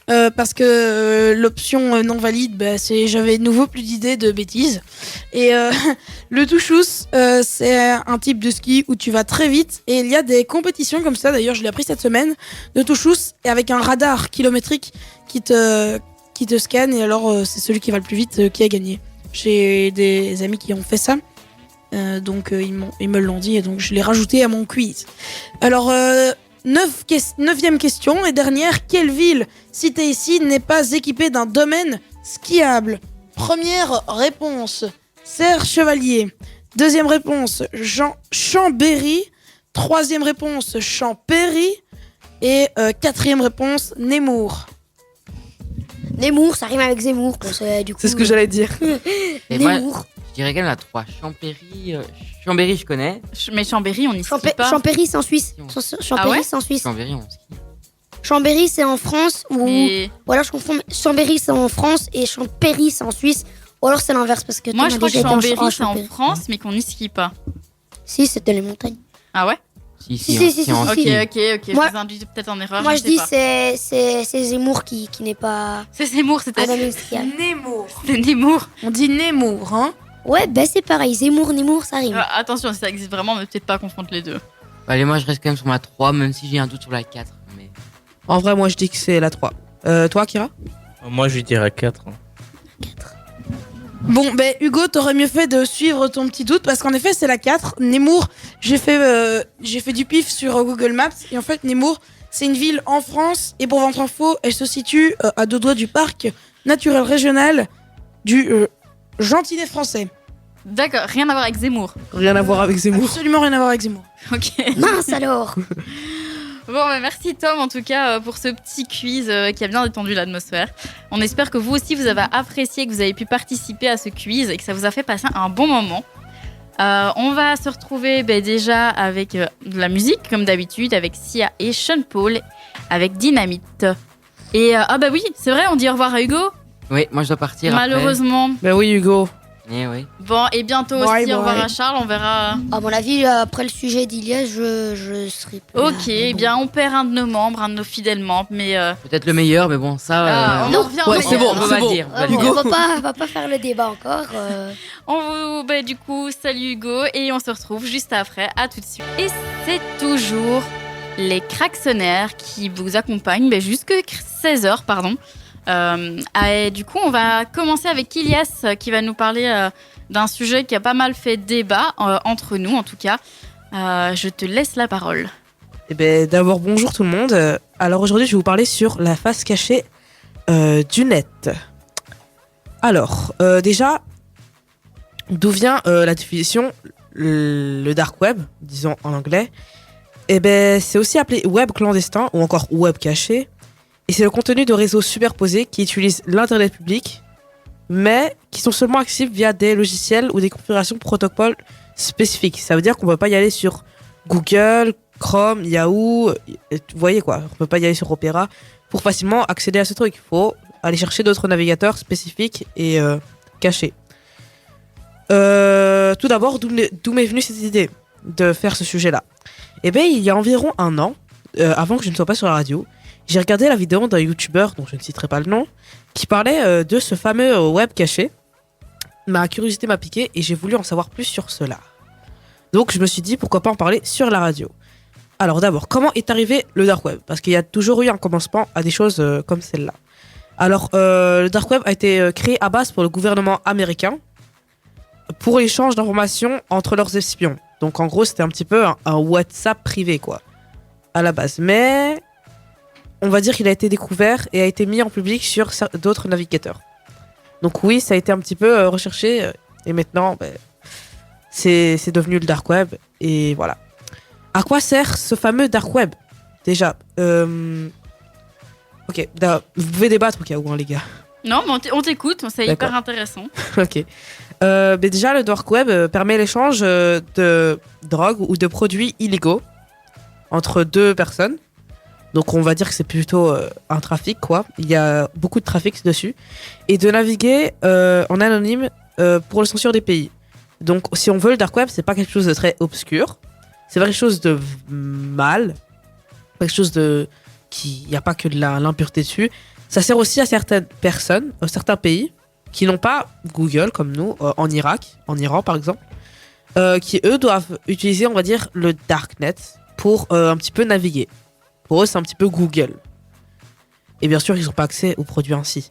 Parce que l'option non valide, j'avais de nouveau plus d'idées de bêtises. Et le touchous, c'est un type de ski où tu vas très vite. Et il y a des compétitions comme ça, d'ailleurs je l'ai appris cette semaine, de touchous, et avec un radar kilométrique qui te scanne. Et alors c'est celui qui va le plus vite qui a gagné. J'ai des amis qui ont fait ça. Donc ils me l'ont dit et donc je l'ai rajouté à mon quiz. Alors, 9e question et dernière. Quelle ville citée ici n'est pas équipée d'un domaine skiable? Première réponse, Serre Chevalier. Deuxième réponse, Chambéry. Troisième réponse, Champéry. Et quatrième réponse, Nemours.
Nemours, ça rime avec Zemmour. Du coup,
C'est ce que j'allais dire.
Et moi,
Nemours.
je dirais quand même la 3. Champéry. Chambéry, je connais.
Mais Chambéry, on n'y skie pas.
Champéry, c'est en Suisse. Champéry,
ouais
c'est en Suisse.
Chambéry, on ski.
Chambéry, c'est en France.
Mais
Ou alors je confonds. Chambéry, c'est en France et Champéry, c'est en Suisse. Ou alors c'est l'inverse parce que
moi,
Tom
je
a
crois que
déjà été
Chambéry, c'est en
Champéry.
France, mais qu'on n'y skie pas.
Si, c'était les montagnes.
Ah ouais?
Si,
on
si,
Ok,
ski.
ok.
Moi-
Je vous induis peut-être en erreur.
Moi,
je
je dis
sais pas.
c'est Zemmour qui n'est pas
C'est Zemmour, c'était
un domaine skiable.
Nemours.
c'est Nemours.
On dit Nemours, hein.
Ouais, c'est pareil. Zemmour, Nemours, ça rime.
Attention, si ça existe vraiment, mais peut-être pas confondre les deux.
Allez, moi, je reste quand même sur ma 3, même si j'ai un doute sur la 4. Mais...
En vrai, moi, je dis que c'est la 3. Toi, Kira?
Moi, je dirais 4.
Bon, Hugo, t'aurais mieux fait de suivre ton petit doute parce qu'en effet, c'est la 4. Nemours, j'ai fait du pif sur Google Maps et en fait, Nemours, c'est une ville en France et pour votre info, elle se situe à 2 doigts du parc naturel régional du Gentillet français.
D'accord, rien à voir avec Zemmour.
Rien à voir avec Zemmour.
Absolument rien à voir avec Zemmour.
Ok.
Mince alors.
Bon, merci Tom en tout cas pour ce petit quiz qui a bien détendu l'atmosphère. On espère que vous aussi vous avez apprécié, que vous avez pu participer à ce quiz et que ça vous a fait passer un bon moment. On va se retrouver déjà avec de la musique comme d'habitude avec Sia et Sean Paul avec Dynamite. Et oui, c'est vrai, on dit au revoir à Hugo.
Oui, moi, je dois partir.
Malheureusement.
Ben oui, Hugo.
Eh oui.
Bon, et bientôt
Bye,
aussi, au revoir
bye.
à Charles, on verra.
À mon avis, après le sujet d'Ilias, je serai plus là,
Ok,
mais
eh
bon.
bien on perd un de nos membres, un de nos fidèles membres, mais
Peut-être le meilleur, mais bon, ça.
on en revient.
Ouais,
on
c'est
en
bon,
revient.
on
c'est
va
bon.
le dire. on va le
Bon,
dire.
on va pas faire le débat encore.
On vous, du coup, salut Hugo et on se retrouve juste après. À tout de suite. Et c'est toujours les Cracksonnaires qui vous accompagnent jusqu'à 16h, pardon. Et du coup, on va commencer avec Ilias qui va nous parler d'un sujet qui a pas mal fait débat entre nous, en tout cas. Je te laisse la parole.
Eh ben, d'abord, bonjour tout le monde. Alors aujourd'hui, je vais vous parler sur la face cachée du net. Alors, déjà, d'où vient la définition le dark web, disons en anglais? Eh ben, c'est aussi appelé web clandestin ou encore web caché. Et c'est le contenu de réseaux superposés qui utilisent l'internet public, mais qui sont seulement accessibles via des logiciels ou des configurations protocole spécifiques. Ça veut dire qu'on ne peut pas y aller sur Google, Chrome, Yahoo, vous voyez quoi, on ne peut pas y aller sur Opera pour facilement accéder à ce truc. Il faut aller chercher d'autres navigateurs spécifiques et cachés. Tout d'abord, d'où m'est venue cette idée de faire ce sujet-là? Eh bien, il y a environ un an, avant que je ne sois pas sur la radio, j'ai regardé la vidéo d'un youtubeur, dont je ne citerai pas le nom, qui parlait de ce fameux web caché. Ma curiosité m'a piqué et j'ai voulu en savoir plus sur cela. Donc je me suis dit pourquoi pas en parler sur la radio. Alors d'abord, comment est arrivé le dark web? Parce qu'il y a toujours eu un commencement à des choses comme celle-là. Alors le dark web a été créé à base pour le gouvernement américain pour l'échange d'informations entre leurs espions. Donc en gros c'était un petit peu un WhatsApp privé quoi, à la base. Mais on va dire qu'il a été découvert et a été mis en public sur d'autres navigateurs. Donc oui, ça a été un petit peu recherché et maintenant, c'est devenu le dark web et voilà. À quoi sert ce fameux dark web? Déjà, ok, vous pouvez débattre au cas où, hein, les gars.
Non, mais on t'écoute, c'est
D'accord.
hyper intéressant.
Ok. Mais déjà, le dark web permet l'échange de drogue ou de produits illégaux entre deux personnes. Donc, on va dire que c'est plutôt un trafic, quoi. Il y a beaucoup de trafic dessus. Et de naviguer en anonyme pour le censure des pays. Donc, si on veut, le dark web, c'est pas quelque chose de très obscur. C'est pas quelque chose de mal. Quelque chose de... Il n'y a pas que de l'impureté dessus. Ça sert aussi à certaines personnes, à certains pays, qui n'ont pas Google comme nous, en Irak, en Iran par exemple, qui eux doivent utiliser, on va dire, le darknet pour un petit peu naviguer. Pour eux, c'est un petit peu Google. Et bien sûr, ils n'ont pas accès aux produits ainsi.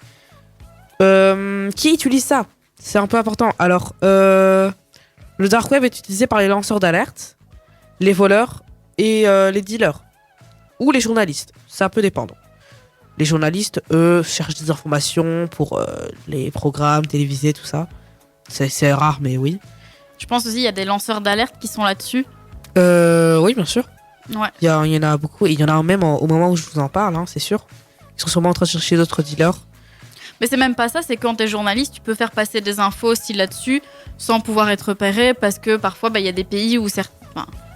Qui utilise ça? C'est un peu important. Alors, le dark web est utilisé par les lanceurs d'alerte, les voleurs et les dealers. Ou les journalistes. Ça peut dépendre. Les journalistes, eux, cherchent des informations pour les programmes télévisés, tout ça. C'est rare, mais oui.
Je pense aussi qu'il y a des lanceurs d'alerte qui sont là-dessus.
Oui, bien sûr.
Ouais.
Il y en a beaucoup. Et il y en a même au moment où je vous en parle, hein, c'est sûr. Ils sont sûrement en train de chercher d'autres dealers.
Mais c'est même pas ça, c'est quand t'es journaliste, tu peux faire passer des infos aussi là-dessus sans pouvoir être repéré parce que parfois, il y a des pays où certains...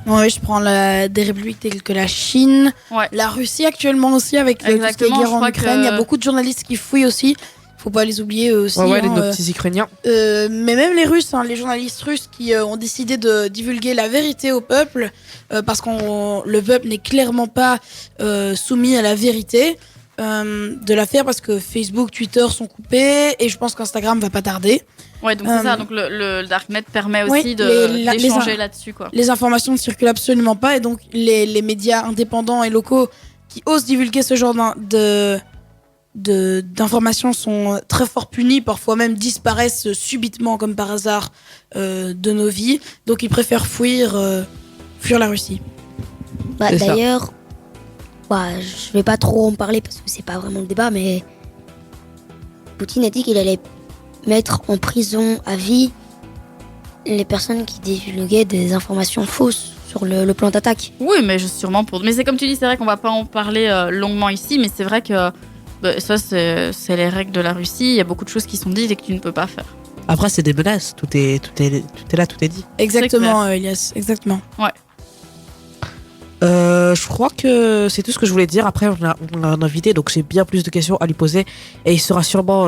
Ouais, je prends des républiques telles que la Chine,
Ouais.
la Russie actuellement aussi avec tout ce qui est
Exactement,
guerre
je
en
crois
Ukraine. Il y a beaucoup de journalistes qui fouillent aussi. Faut pas les oublier eux aussi.
Ouais,
hein,
nos petits Ukrainiens.
mais même les Russes, hein, les journalistes russes qui ont décidé de divulguer la vérité au peuple, parce que le peuple n'est clairement pas soumis à la vérité, de la faire parce que Facebook, Twitter sont coupés et je pense qu'Instagram va pas tarder.
Ouais, donc c'est ça. Donc le darknet permet
oui,
aussi
les
d'échanger là-dessus, quoi.
Les informations ne circulent absolument pas et donc les médias indépendants et locaux qui osent divulguer ce genre d'informations sont très fort punis, parfois même disparaissent subitement comme par hasard de nos vies. Donc ils préfèrent fuir la Russie.
C'est ça.
D'ailleurs, je vais pas trop en parler parce que c'est pas vraiment le débat, mais Poutine a dit qu'il allait mettre en prison à vie les personnes qui divulguaient des informations fausses sur le plan d'attaque.
Oui, mais sûrement pour... Mais c'est comme tu dis, c'est vrai qu'on va pas en parler longuement ici, mais c'est vrai que ça, c'est les règles de la Russie. Il y a beaucoup de choses qui sont dites et que tu ne peux pas faire.
Après, c'est des menaces. Tout est là, tout est dit.
Exactement, Elias, exactement.
Ouais.
Je crois que c'est tout ce que je voulais dire. Après, on a un invité, donc j'ai bien plus de questions à lui poser. Et il sera sûrement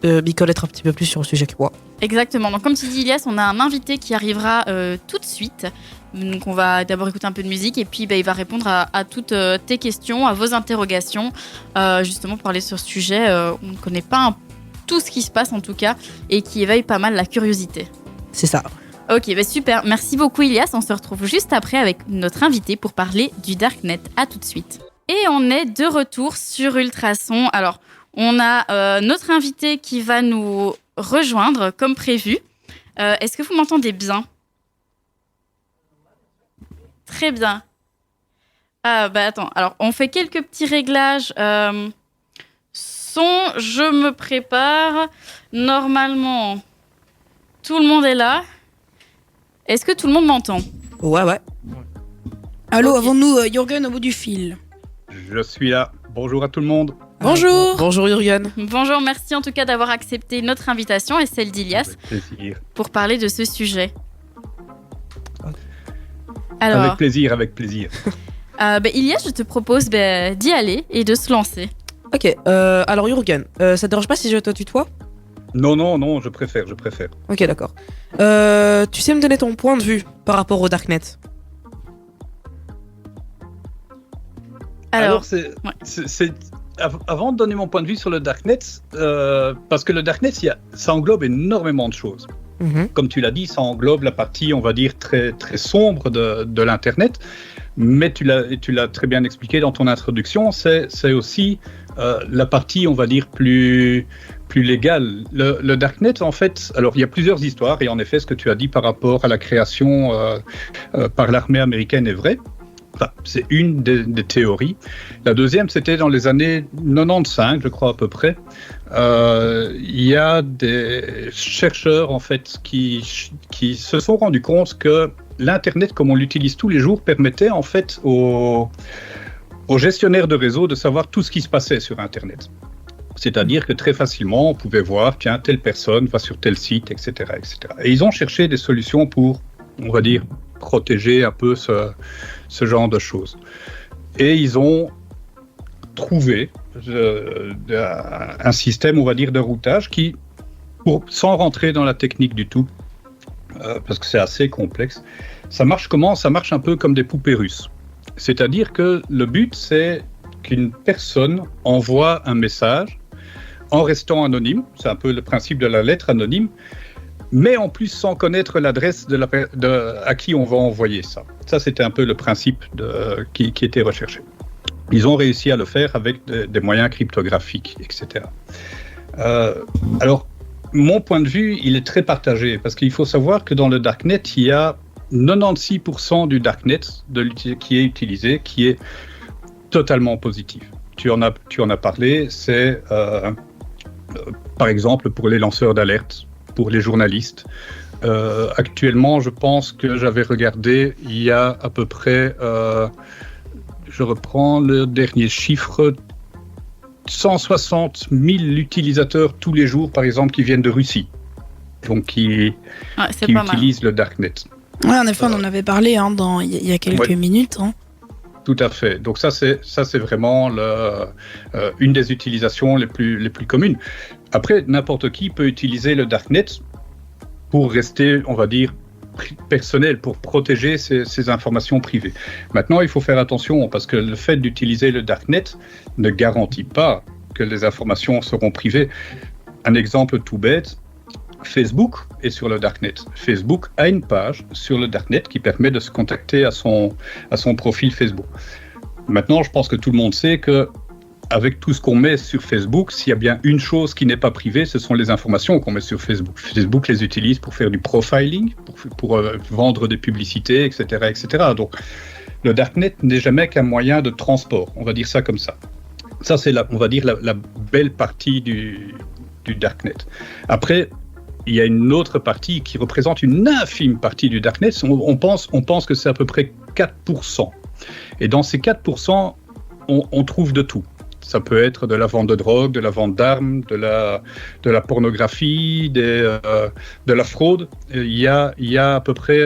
m'y connaître un petit peu plus sur le sujet que moi.
Exactement. Donc, comme tu dis, Ilias, on a un invité qui arrivera tout de suite. Donc, on va d'abord écouter un peu de musique et puis il va répondre à toutes tes questions, à vos interrogations, justement pour parler sur ce sujet. On ne connaît pas tout ce qui se passe en tout cas et qui éveille pas mal la curiosité.
C'est ça.
Ok, super. Merci beaucoup, Ilias. On se retrouve juste après avec notre invité pour parler du Darknet. À tout de suite. Et on est de retour sur Ultrason. Alors, on a notre invité qui va nous rejoindre comme prévu. Est-ce que vous m'entendez bien ? Très bien. Attends. Alors, on fait quelques petits réglages. Son, je me prépare. Normalement, tout le monde est là. Est-ce que tout le monde m'entend ?
Ouais.
Allô,
Ok.
avons-nous Jürgen au bout du fil ?
Je suis là. Bonjour à tout le monde.
Bonjour.
Bonjour Jürgen.
Bonjour, merci en tout cas d'avoir accepté notre invitation et celle d'Ilias
Avec plaisir.
pour parler de ce sujet.
Avec
Alors,
plaisir, avec plaisir.
Ilias, je te propose d'y aller et de se lancer.
Ok, alors Jürgen, ça te dérange pas si je te tutoie ?
Non, je préfère.
Ok, d'accord. Tu sais me donner ton point de vue par rapport au Darknet ?
Alors,
avant de donner mon point de vue sur le Darknet, parce que le Darknet, ça englobe énormément de choses. Comme tu l'as dit, ça englobe la partie, on va dire, très, très sombre de l'Internet. Mais tu l'as très bien expliqué dans ton introduction, c'est aussi la partie, on va dire, plus légale. Le Darknet, en fait, alors il y a plusieurs histoires, et en effet, ce que tu as dit par rapport à la création par l'armée américaine est vrai. Enfin, c'est une des théories. La deuxième, c'était dans les années 95, je crois à peu près. Il y a des chercheurs en fait qui se sont rendus compte que l'Internet, comme on l'utilise tous les jours, permettait en fait aux gestionnaires de réseau de savoir tout ce qui se passait sur Internet. C'est-à-dire que très facilement, on pouvait voir, tiens, telle personne va sur tel site, etc., etc. Et ils ont cherché des solutions pour, on va dire, protéger un peu ce genre de choses. Et ils ont trouvé un système, on va dire, de routage qui, sans rentrer dans la technique du tout, parce que c'est assez complexe, ça marche comment ? Ça marche un peu comme des poupées russes. C'est-à-dire que le but, c'est qu'une personne envoie un message en restant anonyme, c'est un peu le principe de la lettre anonyme, mais en plus sans connaître l'adresse à qui on va envoyer ça. Ça, c'était un peu le principe qui était recherché. Ils ont réussi à le faire avec des moyens cryptographiques, etc. Alors, mon point de vue, il est très partagé, parce qu'il faut savoir que dans le Darknet, il y a 96% du Darknet qui est utilisé, qui est totalement positif. Tu en as parlé, c'est par exemple pour les lanceurs d'alerte, pour les journalistes. Actuellement, je pense que j'avais regardé, il y a à peu près, je reprends le dernier chiffre, 160 000 utilisateurs tous les jours, par exemple, qui viennent de Russie, donc qui utilisent le Darknet.
Ouais, en effet, on en avait parlé il y a quelques minutes.
Tout à fait. Donc ça c'est vraiment une des utilisations les plus communes. Après, n'importe qui peut utiliser le Darknet pour rester, on va dire, personnel, pour protéger ses informations privées. Maintenant, il faut faire attention, parce que le fait d'utiliser le Darknet ne garantit pas que les informations seront privées. Un exemple tout bête, Facebook est sur le Darknet. Facebook a une page sur le Darknet qui permet de se contacter à son profil Facebook. Maintenant, je pense que tout le monde sait que avec tout ce qu'on met sur Facebook, s'il y a bien une chose qui n'est pas privée, ce sont les informations qu'on met sur Facebook. Facebook les utilise pour faire du profiling, pour vendre des publicités, etc., etc. Donc, le Darknet n'est jamais qu'un moyen de transport, on va dire ça comme ça. Ça, c'est on va dire la belle partie du Darknet. Après, il y a une autre partie qui représente une infime partie du Darknet. On pense que c'est à peu près 4%. Et dans ces 4%, on trouve de tout. Ça peut être de la vente de drogue, de la vente d'armes, de la pornographie, de la fraude. Il y a à peu près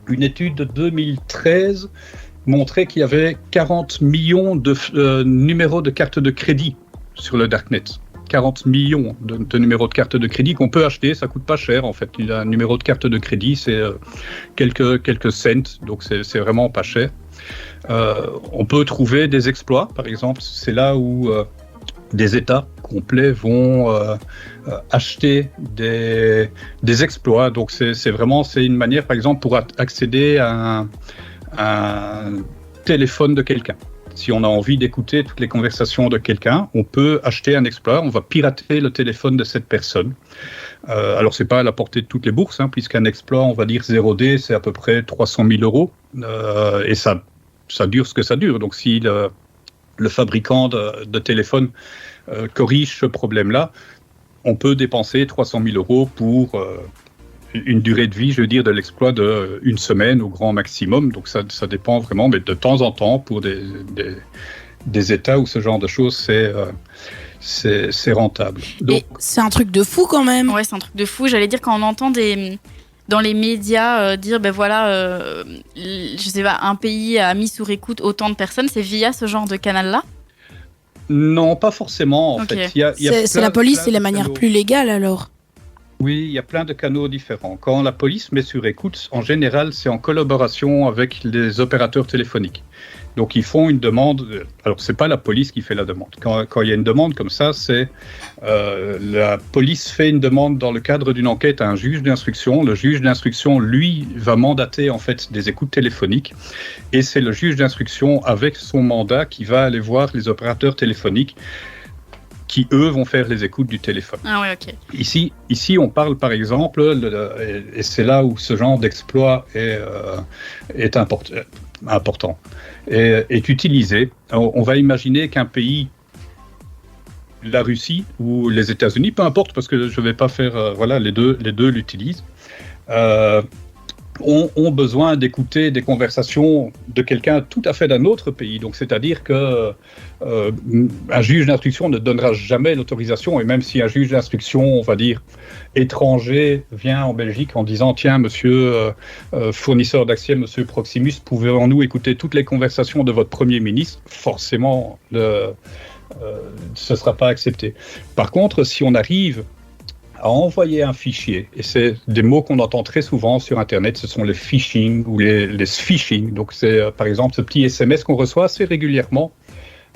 une étude de 2013 montrait qu'il y avait 40 millions de numéros de cartes de crédit sur le Darknet. 40 millions de numéros de carte de crédit qu'on peut acheter, ça coûte pas cher en fait. Un numéro de carte de crédit, c'est quelques cents, donc c'est vraiment pas cher. On peut trouver des exploits, par exemple, c'est là où des États complets vont acheter des exploits. Donc c'est une manière, par exemple, pour accéder à un téléphone de quelqu'un. Si on a envie d'écouter toutes les conversations de quelqu'un, on peut acheter un exploit, on va pirater le téléphone de cette personne. Alors, c'est pas à la portée de toutes les bourses, puisqu'un exploit, on va dire 0D, c'est à peu près 300 000 euros. Et ça dure ce que ça dure. Donc, si le fabricant de téléphone corrige ce problème-là, on peut dépenser 300 000 euros pour une durée de vie, je veux dire, de l'exploit d'une semaine au grand maximum. Donc ça dépend vraiment, mais de temps en temps, pour des États où ce genre de choses, c'est rentable. Donc,
et c'est un truc de fou quand même.
Ouais, c'est un truc de fou. J'allais dire, quand on entend dans les médias dire, ben voilà, je sais pas, un pays a mis sur écoute autant de personnes, c'est via ce genre de canal-là ?
Non, pas forcément, en fait.
C'est la police, c'est la manière plus légale alors.
Oui, il y a plein de canaux différents. Quand la police met sur écoute, en général, c'est en collaboration avec les opérateurs téléphoniques. Donc, ils font une demande. Alors, c'est pas la police qui fait la demande. Quand il y a une demande comme ça, c'est la police fait une demande dans le cadre d'une enquête à un juge d'instruction. Le juge d'instruction, lui, va mandater en fait des écoutes téléphoniques. Et c'est le juge d'instruction, avec son mandat, qui va aller voir les opérateurs téléphoniques, qui, eux, vont faire les écoutes du téléphone.
Ah oui, ok.
Ici, on parle, par exemple, et c'est là où ce genre d'exploit est important. important est utilisé. On va imaginer qu'un pays, la Russie ou les États-Unis, peu importe, parce que je ne vais pas faire, les deux l'utilisent, ont besoin d'écouter des conversations de quelqu'un tout à fait d'un autre pays. Donc, c'est-à-dire que un juge d'instruction ne donnera jamais l'autorisation, et même si un juge d'instruction, on va dire, étranger, vient en Belgique en disant « Tiens, monsieur fournisseur d'accès, monsieur Proximus, pouvons-nous écouter toutes les conversations de votre Premier ministre ?» Forcément, ce ne sera pas accepté. Par contre, si on arrive à envoyer un fichier, et c'est des mots qu'on entend très souvent sur Internet, ce sont les phishing ou les phishing. Donc c'est par exemple ce petit SMS qu'on reçoit assez régulièrement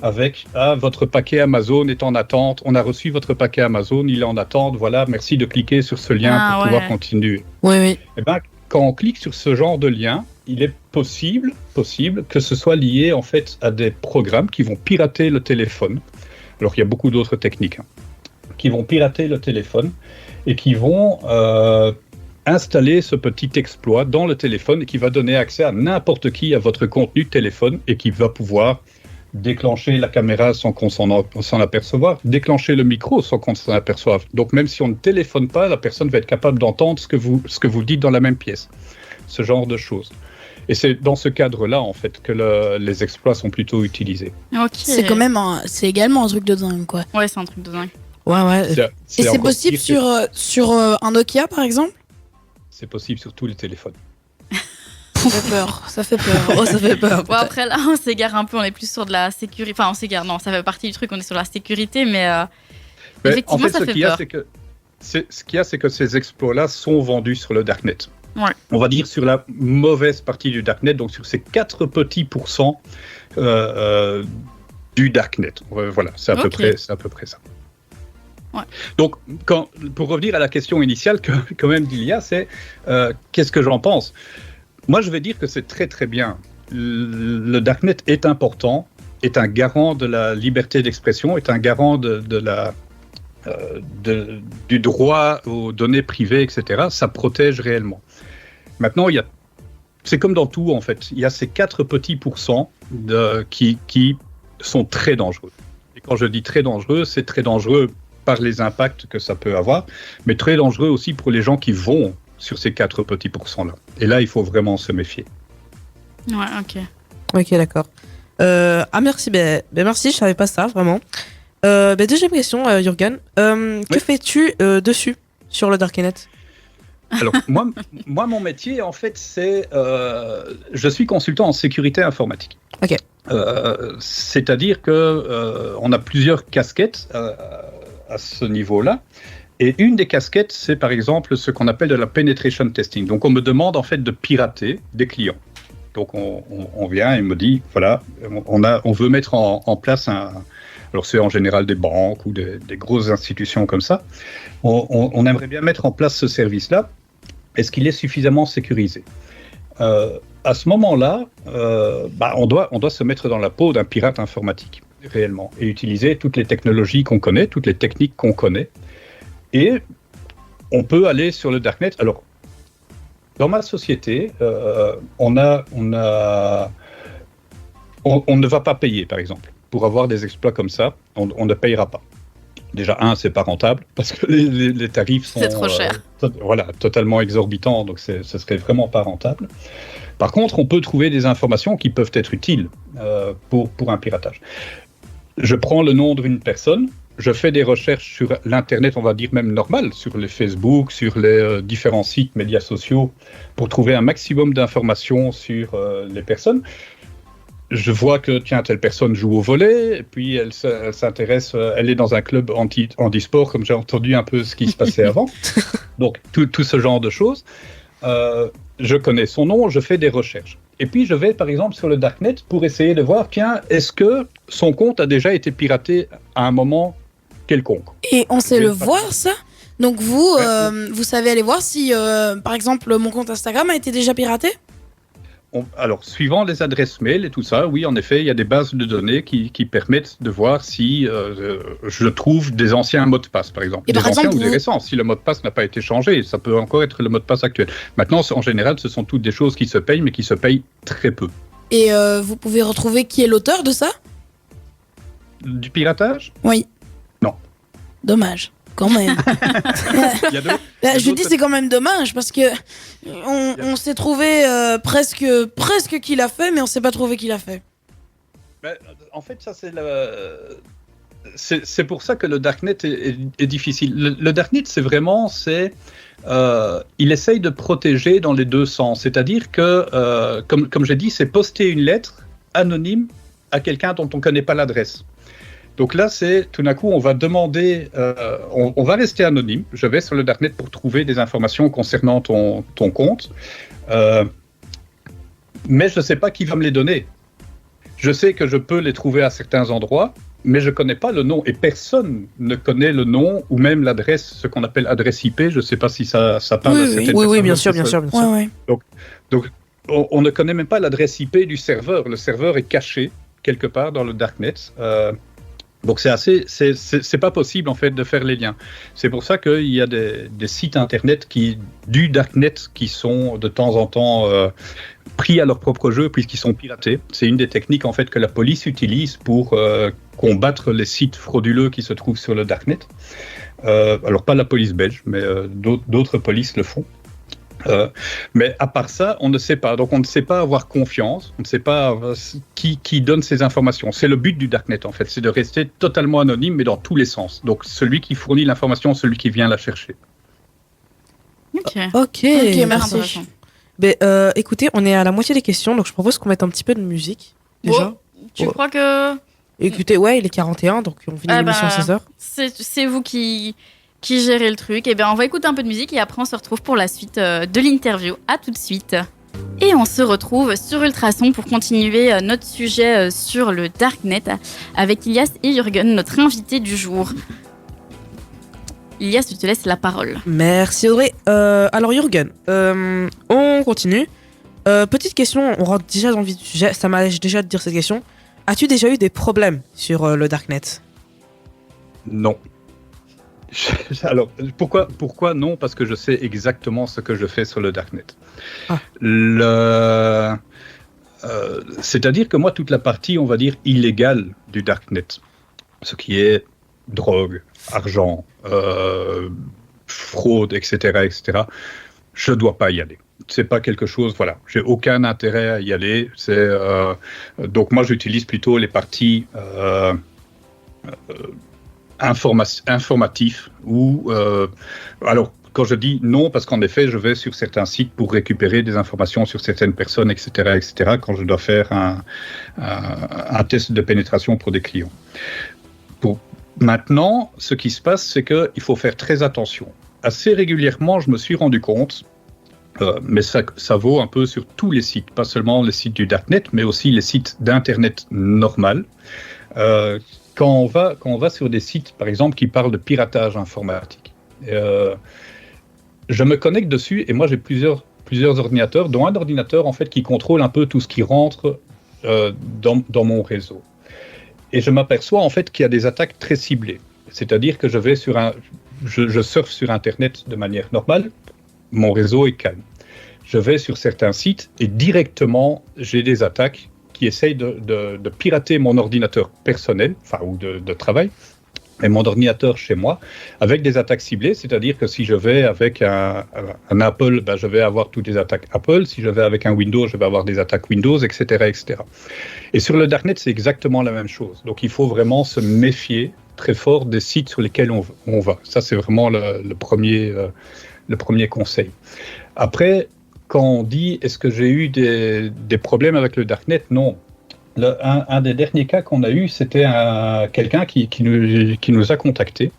avec « Ah, votre paquet Amazon est en attente, on a reçu votre paquet Amazon, il est en attente, voilà, merci de cliquer sur ce lien pour pouvoir continuer. »
Oui.
Eh bien, quand on clique sur ce genre de lien, il est possible que ce soit lié en fait à des programmes qui vont pirater le téléphone. Alors il y a beaucoup d'autres techniques, qui vont pirater le téléphone et qui vont installer ce petit exploit dans le téléphone et qui va donner accès à n'importe qui à votre contenu de téléphone et qui va pouvoir déclencher la caméra sans qu'on s'en aperçoive, déclencher le micro sans qu'on s'en aperçoive. Donc même si on ne téléphone pas, la personne va être capable d'entendre ce que vous dites dans la même pièce. Ce genre de choses. Et c'est dans ce cadre-là, en fait, que les exploits sont plutôt utilisés.
Ok.
C'est également un truc de dingue, quoi.
Ouais, c'est un truc de dingue.
Ouais.
Et c'est possible sur un Nokia, par exemple?
C'est possible sur tous les téléphones.
Ça fait peur.
Oh, ça fait peur.
Bon, après, là, on s'égare un peu, on est plus sur de la sécurité. Enfin, on s'égare, non, ça fait partie du truc, on est sur la sécurité, mais effectivement,
en fait,
ça fait peur.
Ce qu'il y a, c'est que ces exploits-là sont vendus sur le Darknet.
Ouais.
On va dire sur la mauvaise partie du Darknet, donc sur ces 4 petits pourcents du Darknet. Voilà, c'est à peu près ça.
Ouais.
Donc, pour revenir à la question initiale que quand même d'Ilia, c'est qu'est-ce que j'en pense? Moi, je vais dire que c'est très très bien. Le Darknet est important, est un garant de la liberté d'expression, est un garant du droit aux données privées, etc. Ça protège réellement. Maintenant, c'est comme dans tout, en fait. Il y a ces 4 petits pourcents qui sont très dangereux. Et quand je dis très dangereux, c'est très dangereux par les impacts que ça peut avoir, mais très dangereux aussi pour les gens qui vont sur ces 4 petits pourcents-là. Et là, il faut vraiment se méfier.
Ouais, ok.
Ok, d'accord. Merci, merci, je savais pas ça, vraiment. Deuxième question, Jürgen. Que fais-tu dessus, sur le Darknet?
Alors, moi, mon métier, en fait, c'est... je suis consultant en sécurité informatique.
Ok.
C'est-à-dire que on a plusieurs casquettes à ce niveau-là. Et une des casquettes, c'est par exemple ce qu'on appelle de la penetration testing. Donc, on me demande en fait de pirater des clients. Donc, on vient et me dit, voilà, on veut mettre en place alors c'est en général des banques ou des grosses institutions comme ça. On aimerait bien mettre en place ce service-là. Est-ce qu'il est suffisamment sécurisé? À ce moment-là, on doit se mettre dans la peau d'un pirate informatique, réellement, et utiliser toutes les technologies qu'on connaît, toutes les techniques qu'on connaît. Et on peut aller sur le Darknet. Alors, dans ma société, on ne va pas payer, par exemple. Pour avoir des exploits comme ça, on ne payera pas. Déjà, c'est pas rentable, parce que les tarifs sont...
C'est trop cher.
Totalement exorbitants, donc ce serait vraiment pas rentable. Par contre, on peut trouver des informations qui peuvent être utiles pour un piratage. Je prends le nom d'une personne, je fais des recherches sur l'Internet, on va dire même normal, sur les Facebook, sur les différents sites médias sociaux, pour trouver un maximum d'informations sur les personnes. Je vois que, tiens, telle personne joue au volley, et puis elle s'intéresse, elle est dans un club handisport, comme j'ai entendu un peu ce qui se passait avant. Donc, tout ce genre de choses. Je connais son nom, je fais des recherches. Et puis, je vais, par exemple, sur le Darknet pour essayer de voir, tiens, est-ce que son compte a déjà été piraté à un moment quelconque?
Et on sait le voir, ça? Donc, vous savez aller voir si, par exemple, mon compte Instagram a été déjà piraté?
Alors, suivant les adresses mail et tout ça, oui, en effet, il y a des bases de données qui permettent de voir si je trouve des anciens mots de passe, par exemple.
Et
des
par
anciens
exemple,
ou des récents. Si le mot de passe n'a pas été changé, ça peut encore être le mot de passe actuel. Maintenant, en général, ce sont toutes des choses qui se payent, mais qui se payent très peu.
Et vous pouvez retrouver qui est l'auteur de ça?
Du piratage?
Oui.
Non.
Dommage, quand même.
Il y a d'autres-
Je dis c'est quand même dommage parce que on s'est trouvé presque qui l'a fait, mais on s'est pas trouvé qui l'a fait.
Ben, en fait, ça c'est pour ça que le Darknet est difficile. Le Darknet, il essaye de protéger dans les deux sens. C'est-à-dire que, comme j'ai dit, c'est poster une lettre anonyme à quelqu'un dont on ne connaît pas l'adresse. Donc là, tout d'un coup, on va demander, on va rester anonyme. Je vais sur le Darknet pour trouver des informations concernant ton compte. Mais je ne sais pas qui va me les donner. Je sais que je peux les trouver à certains endroits, mais je ne connais pas le nom. Et personne ne connaît le nom ou même l'adresse, ce qu'on appelle adresse IP. Je ne sais pas si ça parle à certaines personnes.
Oui, bien sûr.
Ouais.
Donc, on ne connaît même pas l'adresse IP du serveur. Le serveur est caché quelque part dans le Darknet. Donc c'est pas possible en fait de faire les liens. C'est pour ça qu'il y a des sites internet du Darknet qui sont de temps en temps pris à leur propre jeu puisqu'ils sont piratés. C'est une des techniques en fait que la police utilise pour combattre les sites frauduleux qui se trouvent sur le Darknet. Alors pas la police belge, mais d'autres polices le font. Mais à part ça, on ne sait pas. Donc on ne sait pas avoir confiance, on ne sait pas qui donne ces informations. C'est le but du Darknet en fait, c'est de rester totalement anonyme mais dans tous les sens. Donc celui qui fournit l'information, celui qui vient la chercher.
Ok,
merci.
Mais, écoutez, on est à la moitié des questions, donc je propose qu'on mette un petit peu de musique déjà.
Tu crois que...
Écoutez, ouais, il est 41, donc on finit l'émission à 16h.
C'est vous qui gérez le truc. Et bien, on va écouter un peu de musique et après on se retrouve pour la suite de l'interview. À tout de suite. Et on se retrouve sur Ultrason pour continuer notre sujet sur le Darknet avec Ilias et Jürgen, notre invité du jour. Ilias, je te laisse la parole.
Merci Audrey. Alors Jürgen, on continue. Petite question, on rentre déjà dans le vif du sujet. Ça m'allège déjà de dire cette question. As-tu déjà eu des problèmes sur le Darknet?
Non. Alors, pourquoi non? Parce que je sais exactement ce que je fais sur le Darknet. C'est-à-dire que moi, toute la partie, on va dire, illégale du Darknet, ce qui est drogue, argent, fraude, etc., je ne dois pas y aller. C'est pas quelque chose, voilà, j'ai aucun intérêt à y aller. Donc moi, j'utilise plutôt les parties informatif ou alors quand je dis non, parce qu'en effet je vais sur certains sites pour récupérer des informations sur certaines personnes, etc., quand je dois faire un test de pénétration pour des clients. Maintenant, ce qui se passe, c'est qu'il faut faire très attention. Assez régulièrement, je me suis rendu compte, mais ça vaut un peu sur tous les sites, pas seulement les sites du Darknet, mais aussi les sites d'internet normal. Quand on va sur des sites, par exemple, qui parlent de piratage informatique, je me connecte dessus et moi j'ai plusieurs ordinateurs, dont un ordinateur en fait qui contrôle un peu tout ce qui rentre dans mon réseau. Et je m'aperçois en fait qu'il y a des attaques très ciblées. C'est-à-dire que je surfe sur Internet de manière normale, mon réseau est calme. Je vais sur certains sites et directement j'ai des attaques qui essayent de pirater mon ordinateur personnel, ou de travail, et mon ordinateur chez moi, avec des attaques ciblées, c'est-à-dire que si je vais avec un Apple, je vais avoir toutes les attaques Apple, si je vais avec un Windows, je vais avoir des attaques Windows, etc. Et sur le Darknet, c'est exactement la même chose. Donc il faut vraiment se méfier très fort des sites sur lesquels on va. Ça, c'est vraiment le premier conseil. Après, quand on dit est-ce que j'ai eu des problèmes avec le Darknet, non. Un des derniers cas qu'on a eu, c'était quelqu'un qui nous a contactés,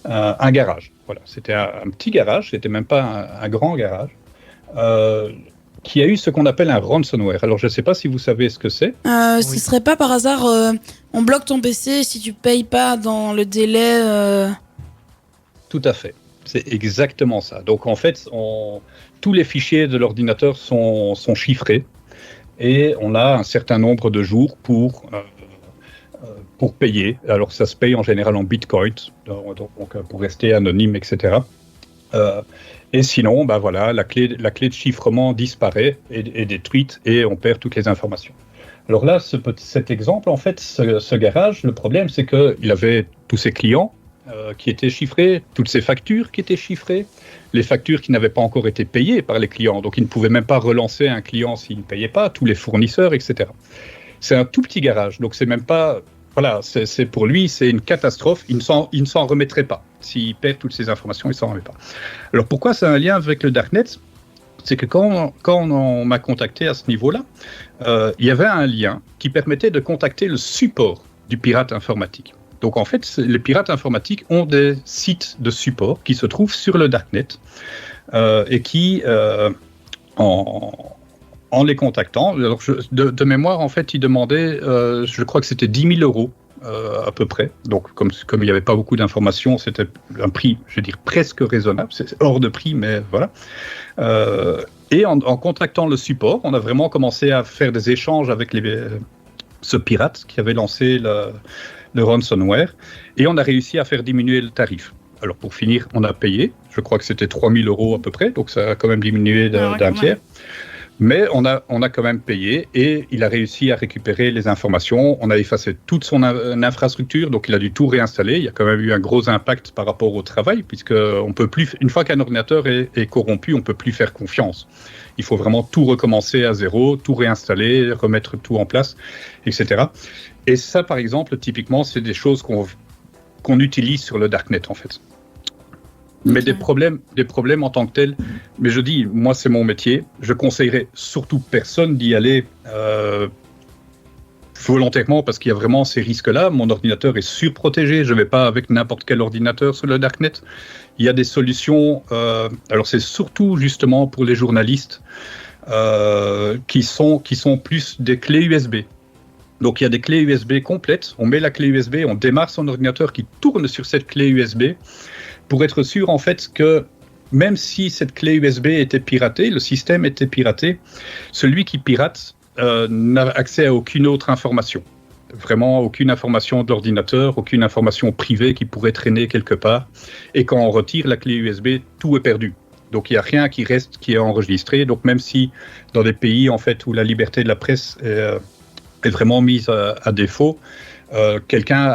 un garage. Voilà, c'était un petit garage, c'était même pas un grand garage, qui a eu ce qu'on appelle un ransomware. Alors je ne sais pas si vous savez ce que c'est.
Ce serait pas par hasard, on bloque ton PC si tu payes pas dans le délai.
Tout à fait. C'est exactement ça. Donc en fait, tous les fichiers de l'ordinateur sont chiffrés et on a un certain nombre de jours pour payer. Alors ça se paye en général en Bitcoin, donc pour rester anonyme, etc. Et sinon, la clé de chiffrement disparaît, est détruite et on perd toutes les informations. Alors là, cet exemple, en fait, ce garage, le problème, c'est qu'il avait tous ses clients qui étaient chiffrés, toutes ses factures qui étaient chiffrées, les factures qui n'avaient pas encore été payées par les clients, donc il ne pouvait même pas relancer un client s'il ne payait pas, tous les fournisseurs, etc. C'est un tout petit garage, donc c'est même pas... Voilà, c'est pour lui, c'est une catastrophe, il ne s'en remettrait pas. S'il perd toutes ces informations, il ne s'en remet pas. Alors pourquoi c'est un lien avec le Darknet ? C'est que quand on m'a contacté à ce niveau-là, il y avait un lien qui permettait de contacter le support du pirate informatique. Donc en fait, les pirates informatiques ont des sites de support qui se trouvent sur le Darknet et qui, en les contactant, alors de mémoire, en fait, ils demandaient, je crois que c'était 10 000 euros à peu près. Donc comme il n'y avait pas beaucoup d'informations, c'était un prix, je veux dire, presque raisonnable. C'est hors de prix, mais voilà. Et en contactant le support, on a vraiment commencé à faire des échanges avec ce pirate qui avait lancé le ransomware, et on a réussi à faire diminuer le tarif. Alors pour finir, on a payé, je crois que c'était 3 000 euros à peu près, donc ça a quand même diminué d'un tiers. Mais on a quand même payé, et il a réussi à récupérer les informations. On a effacé toute son infrastructure, donc il a dû tout réinstaller. Il y a quand même eu un gros impact par rapport au travail, puisque on peut plus, une fois qu'un ordinateur est corrompu, on peut plus faire confiance. Il faut vraiment tout recommencer à zéro, tout réinstaller, remettre tout en place, etc. Et ça, par exemple, typiquement, c'est des choses qu'on utilise sur le Darknet, en fait. Mais des problèmes en tant que tels, mais je dis, moi c'est mon métier, je conseillerais surtout personne d'y aller volontairement, parce qu'il y a vraiment ces risques-là. Mon ordinateur est surprotégé, je ne vais pas avec n'importe quel ordinateur sur le Darknet. Il y a des solutions, alors c'est surtout justement pour les journalistes qui sont plus des clés USB. Donc il y a des clés USB complètes, on met la clé USB, on démarre son ordinateur qui tourne sur cette clé USB, pour être sûr en fait que même si cette clé USB était piratée, le système était piraté, celui qui pirate n'a accès à aucune autre information. Vraiment aucune information de l'ordinateur, aucune information privée qui pourrait traîner quelque part. Et quand on retire la clé USB, tout est perdu. Donc il n'y a rien qui reste, qui est enregistré. Donc même si dans des pays en fait où la liberté de la presse est vraiment mise à défaut, quelqu'un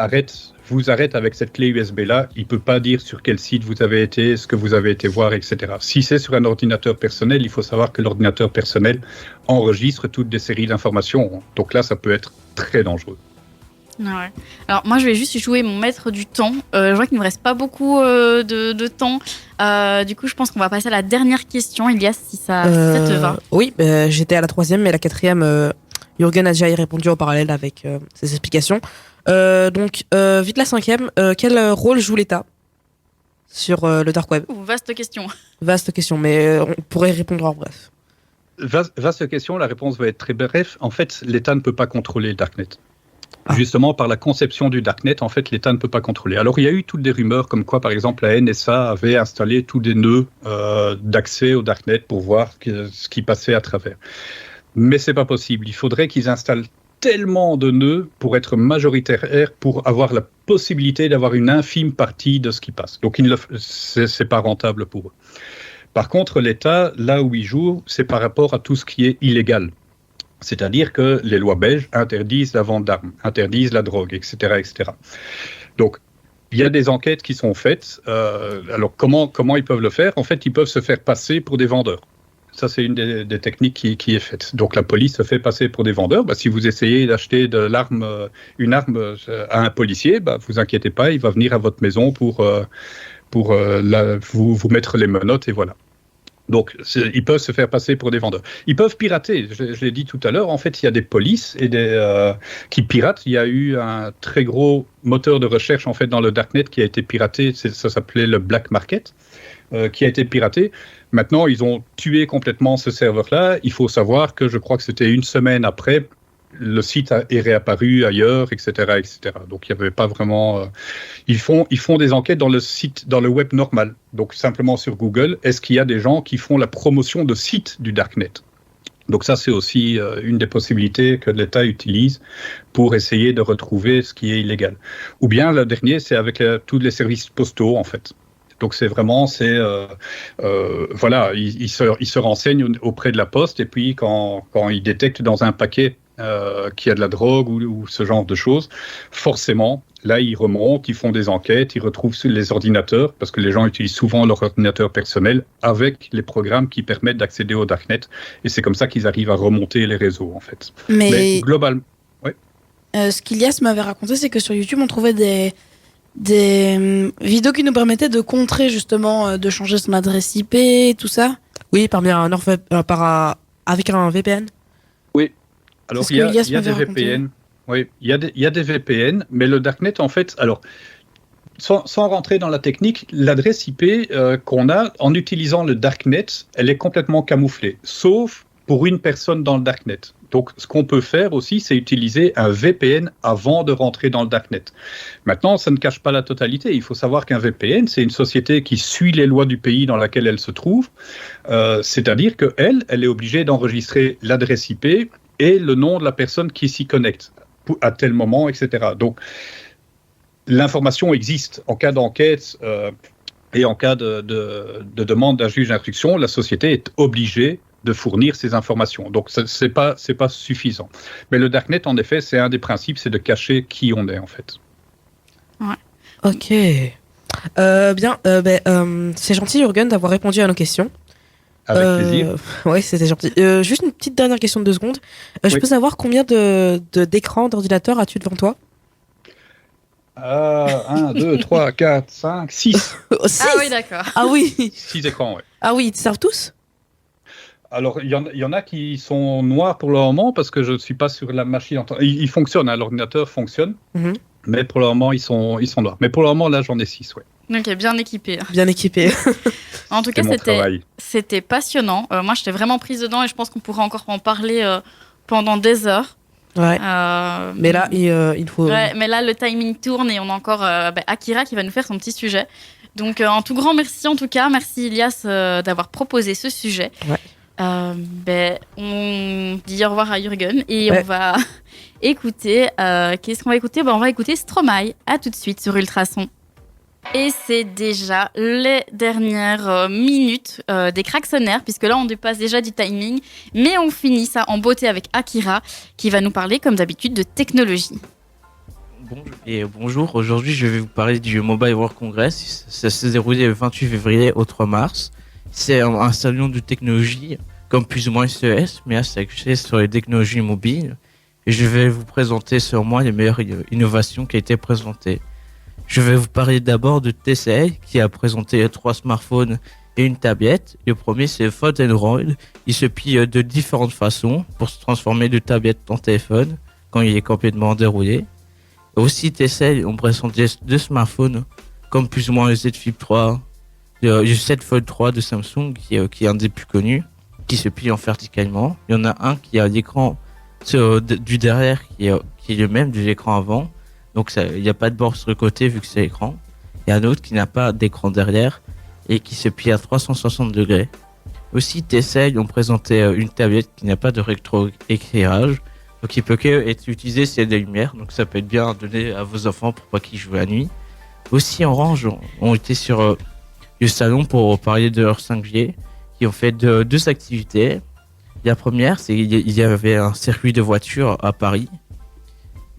vous arrête avec cette clé USB-là, il ne peut pas dire sur quel site vous avez été, ce que vous avez été voir, etc. Si c'est sur un ordinateur personnel, il faut savoir que l'ordinateur personnel enregistre toutes des séries d'informations. Donc là, ça peut être très dangereux.
Ouais. Alors moi, je vais juste jouer mon maître du temps. Je vois qu'il ne me reste pas beaucoup de temps. Du coup, je pense qu'on va passer à la dernière question, Elias, si ça te va.
Oui, j'étais à la 3e, mais la 4e, Jürgen a déjà y répondu en parallèle avec ses explications. Donc, vite la 5e, quel rôle joue l'État sur le dark web ?
Vaste question.
Vaste question, mais on pourrait y répondre en bref.
Vaste question, la réponse va être très bref. En fait, l'État ne peut pas contrôler le Darknet. Justement, par la conception du Darknet, en fait, l'État ne peut pas contrôler. Alors, il y a eu toutes des rumeurs comme quoi, par exemple, la NSA avait installé tous des nœuds d'accès au Darknet pour voir ce qui passait à travers. Mais c'est pas possible. Il faudrait qu'ils installent tellement de nœuds pour être majoritaires, pour avoir la possibilité d'avoir une infime partie de ce qui passe. Donc, c'est pas rentable pour eux. Par contre, l'État, là où il joue, c'est par rapport à tout ce qui est illégal. C'est-à-dire que les lois belges interdisent la vente d'armes, interdisent la drogue, etc., etc. Donc, il y a des enquêtes qui sont faites. Alors, comment ils peuvent le faire ? En fait, ils peuvent se faire passer pour des vendeurs. Ça, c'est une des techniques qui est faite. Donc, la police se fait passer pour des vendeurs. Si vous essayez d'acheter une arme à un policier, vous inquiétez pas, il va venir à votre maison pour vous mettre les menottes et voilà. Donc, ils peuvent se faire passer pour des vendeurs. Ils peuvent pirater. Je l'ai dit tout à l'heure. En fait, il y a des polices qui piratent. Il y a eu un très gros moteur de recherche en fait dans le Darknet qui a été piraté. Ça s'appelait le Black Market, qui a été piraté. Maintenant, ils ont tué complètement ce serveur-là. Il faut savoir que je crois que c'était une semaine après, le site est réapparu ailleurs, etc., etc. Donc, il n'y avait pas vraiment... Ils font des enquêtes dans le web normal. Donc, simplement sur Google, est-ce qu'il y a des gens qui font la promotion de sites du Darknet ? Donc, ça, c'est aussi une des possibilités que l'État utilise pour essayer de retrouver ce qui est illégal. Ou bien, le dernier, c'est avec tous les services postaux, en fait. Donc c'est vraiment, voilà, ils se renseignent auprès de la poste et puis quand ils détectent dans un paquet qu'il y a de la drogue ou ce genre de choses, forcément, là, ils remontent, ils font des enquêtes, ils retrouvent les ordinateurs, parce que les gens utilisent souvent leur ordinateur personnel avec les programmes qui permettent d'accéder au Darknet. Et c'est comme ça qu'ils arrivent à remonter les réseaux, en fait.
Mais
globalement,
ce qu'Ilias m'avait raconté, c'est que sur YouTube, on trouvait des vidéos qui nous permettaient de contrer, justement, de changer son adresse IP, tout ça.
Oui, avec un VPN.
Oui. Alors, il y a des VPN. Oui, il y a des VPN, mais le Darknet, en fait, alors, sans rentrer dans la technique, l'adresse IP qu'on a, en utilisant le Darknet, elle est complètement camouflée, sauf pour une personne dans le Darknet. Donc, ce qu'on peut faire aussi, c'est utiliser un VPN avant de rentrer dans le Darknet. Maintenant, ça ne cache pas la totalité. Il faut savoir qu'un VPN, c'est une société qui suit les lois du pays dans lequel elle se trouve. C'est-à-dire qu'elle est obligée d'enregistrer l'adresse IP et le nom de la personne qui s'y connecte à tel moment, etc. Donc, l'information existe. En cas d'enquête et en cas de demande d'un juge d'instruction, la société est obligée de fournir ces informations. Donc, c'est pas suffisant. Mais le Darknet, en effet, c'est un des principes, c'est de cacher qui on est, en fait.
Ouais.
Ok. C'est gentil, Jürgen, d'avoir répondu à nos questions.
Avec plaisir.
Oui, c'était gentil. Juste une petite dernière question de 2 secondes. Je peux savoir combien d'écrans d'ordinateur as-tu devant toi?
1, 2, 3, 4, 5, 6.
Ah oui, d'accord.
Ah oui.
6 écrans, oui.
Ah oui, ils te servent tous?
Alors, il y en a qui sont noirs pour le moment parce que je ne suis pas sur la machine. Il fonctionne, hein, l'ordinateur fonctionne, mais pour le moment, ils sont noirs. Mais pour le moment, là, j'en ai 6, ouais.
Donc, bien équipé.
Bien équipé.
En tout cas, c'était passionnant. Moi, j'étais vraiment prise dedans et je pense qu'on pourrait encore en parler pendant des heures.
Ouais. Mais là, il faut.
Ouais, mais là, le timing tourne et on a encore Akira qui va nous faire son petit sujet. Donc, un tout grand merci en tout cas. Merci Ilias d'avoir proposé ce sujet.
Ouais.
On dit au revoir à Jürgen et on va écouter. Qu'est-ce qu'on va écouter? On va écouter Stromae. À tout de suite sur Ultrason. Et c'est déjà les dernières minutes des Kraxonnaires, puisque là on dépasse déjà du timing, mais on finit ça en beauté avec Akira qui va nous parler comme d'habitude de technologie.
Bonjour, aujourd'hui je vais vous parler du Mobile World Congress. Ça s'est déroulé le 28 février au 3 mars. C'est un salon de technologie comme plus ou moins CES, mais là c'est axé sur les technologies mobiles. Et je vais vous présenter sur moi les meilleures innovations qui ont été présentées. Je vais vous parler d'abord de TCL qui a présenté 3 smartphones et une tablette. Le premier c'est Fold Android. Il se plie de différentes façons pour se transformer de tablette en téléphone quand il est complètement déroulé. Aussi TCL ont présenté 2 smartphones comme plus ou moins le Z Flip 3, le Z Fold 3 de Samsung qui est un des plus connus, qui se plie en verticalement. Il y en a un qui a l'écran du derrière qui est le même de l'écran avant. Donc il n'y a pas de bord sur le côté vu que c'est l'écran. Il y a un autre qui n'a pas d'écran derrière et qui se plie à 360 degrés. Aussi TCL ont présenté une tablette qui n'a pas de rétroéclairage. Donc il peut être utilisé s'il y a des lumières. Donc ça peut être bien à donner à vos enfants pour pas qu'ils jouent la nuit. Aussi Orange ont été sur le salon pour parler de leur 5G. Qui ont fait 2 activités. La première, c'est qu'il y avait un circuit de voitures à Paris.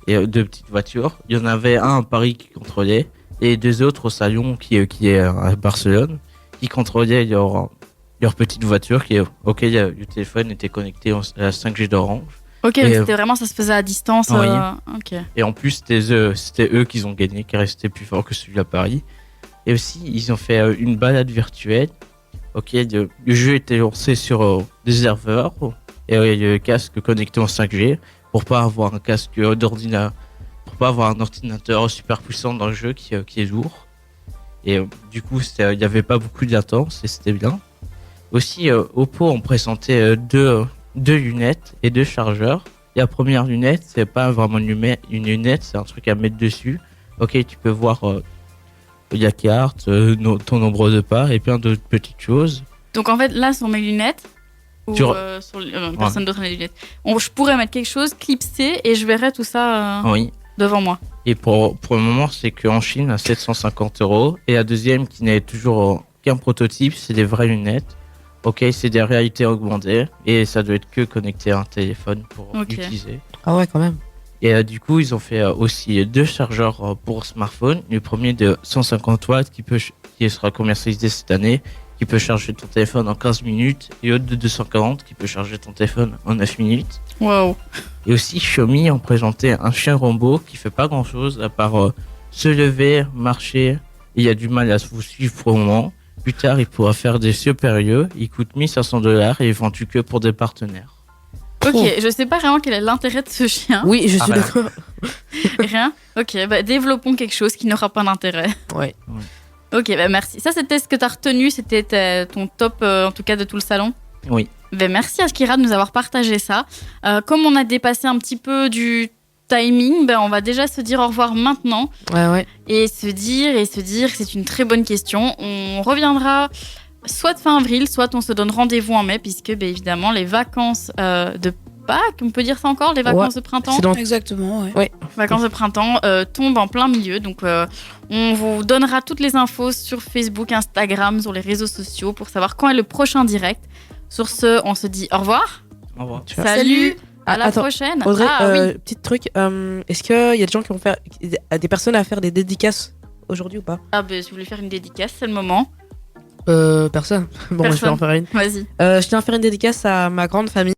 Et 2 petites voitures. Il y en avait un à Paris qui contrôlait et 2 autres au salon qui est à Barcelone qui contrôlaient leur petite voiture auquel le téléphone était connecté à la 5G d'Orange.
Ok, mais c'était vraiment, ça se faisait à distance.
Oui.
Okay.
Et en plus, c'était eux qui ont gagné, qui restaient plus forts que celui à Paris. Et aussi, ils ont fait une balade virtuelle. Ok, le jeu était lancé sur des serveurs et le casque connecté en 5G pour pas avoir un casque d'ordinateur, pour pas avoir un ordinateur super puissant dans le jeu qui est lourd. Et du coup, il n'y avait pas beaucoup de latence et c'était bien. Aussi, Oppo ont présenté 2 lunettes et 2 chargeurs. La première lunette, c'est pas vraiment une lunette, c'est un truc à mettre dessus. Ok, tu peux voir la carte, ton nombre de pas et plein d'autres petites choses.
Donc en fait, là, sur mes lunettes, ou sur personne d'autre a des lunettes, je pourrais mettre quelque chose, clipser et je verrais tout ça devant moi.
Et pour le moment, c'est qu'en Chine, à 750 €. Et la deuxième, qui n'est toujours qu'un prototype, c'est des vraies lunettes. Ok, c'est des réalités augmentées et ça doit être que connecté à un téléphone pour l'utiliser.
Ah ouais, quand même.
Et du coup, ils ont fait aussi 2 chargeurs pour smartphone. Le premier de 150 watts qui sera commercialisé cette année, qui peut charger ton téléphone en 15 minutes, et l'autre de 240 qui peut charger ton téléphone en 9 minutes.
Wow.
Et aussi, Xiaomi ont présenté un chien robot qui fait pas grand chose à part se lever, marcher. Il a du mal à vous suivre pour le moment. Plus tard, il pourra faire des supérieurs. Il coûte $1 500 et est vendu que pour des partenaires.
Ok, je sais pas vraiment quel est l'intérêt de ce chien.
Oui, je suis d'accord.
Rien. Ok, développons quelque chose qui n'aura pas d'intérêt.
Ouais.
Ok, merci. Ça, c'était ce que tu as retenu. C'était ton top, en tout cas, de tout le salon.
Oui.
Merci Akira de nous avoir partagé ça. Comme on a dépassé un petit peu du timing, on va déjà se dire au revoir maintenant.
Ouais.
Et se dire que c'est une très bonne question. On reviendra soit fin avril, soit on se donne rendez-vous en mai, puisque évidemment les vacances de Pâques, on peut dire ça encore, les vacances de printemps.
Exactement, ouais.
Vacances de printemps tombent en plein milieu. Donc on vous donnera toutes les infos sur Facebook, Instagram, sur les réseaux sociaux pour savoir quand est le prochain direct. Sur ce, on se dit au revoir.
Au revoir.
Salut. À la prochaine.
Audrey,
oui.
petit truc. Est-ce qu'il y a des gens qui vont faire des personnes à faire des dédicaces aujourd'hui ou pas?
Si vous voulez faire une dédicace, c'est le moment.
Personne. Bon, je vais en faire une.
Vas-y.
Je tiens à faire une dédicace à ma grande famille.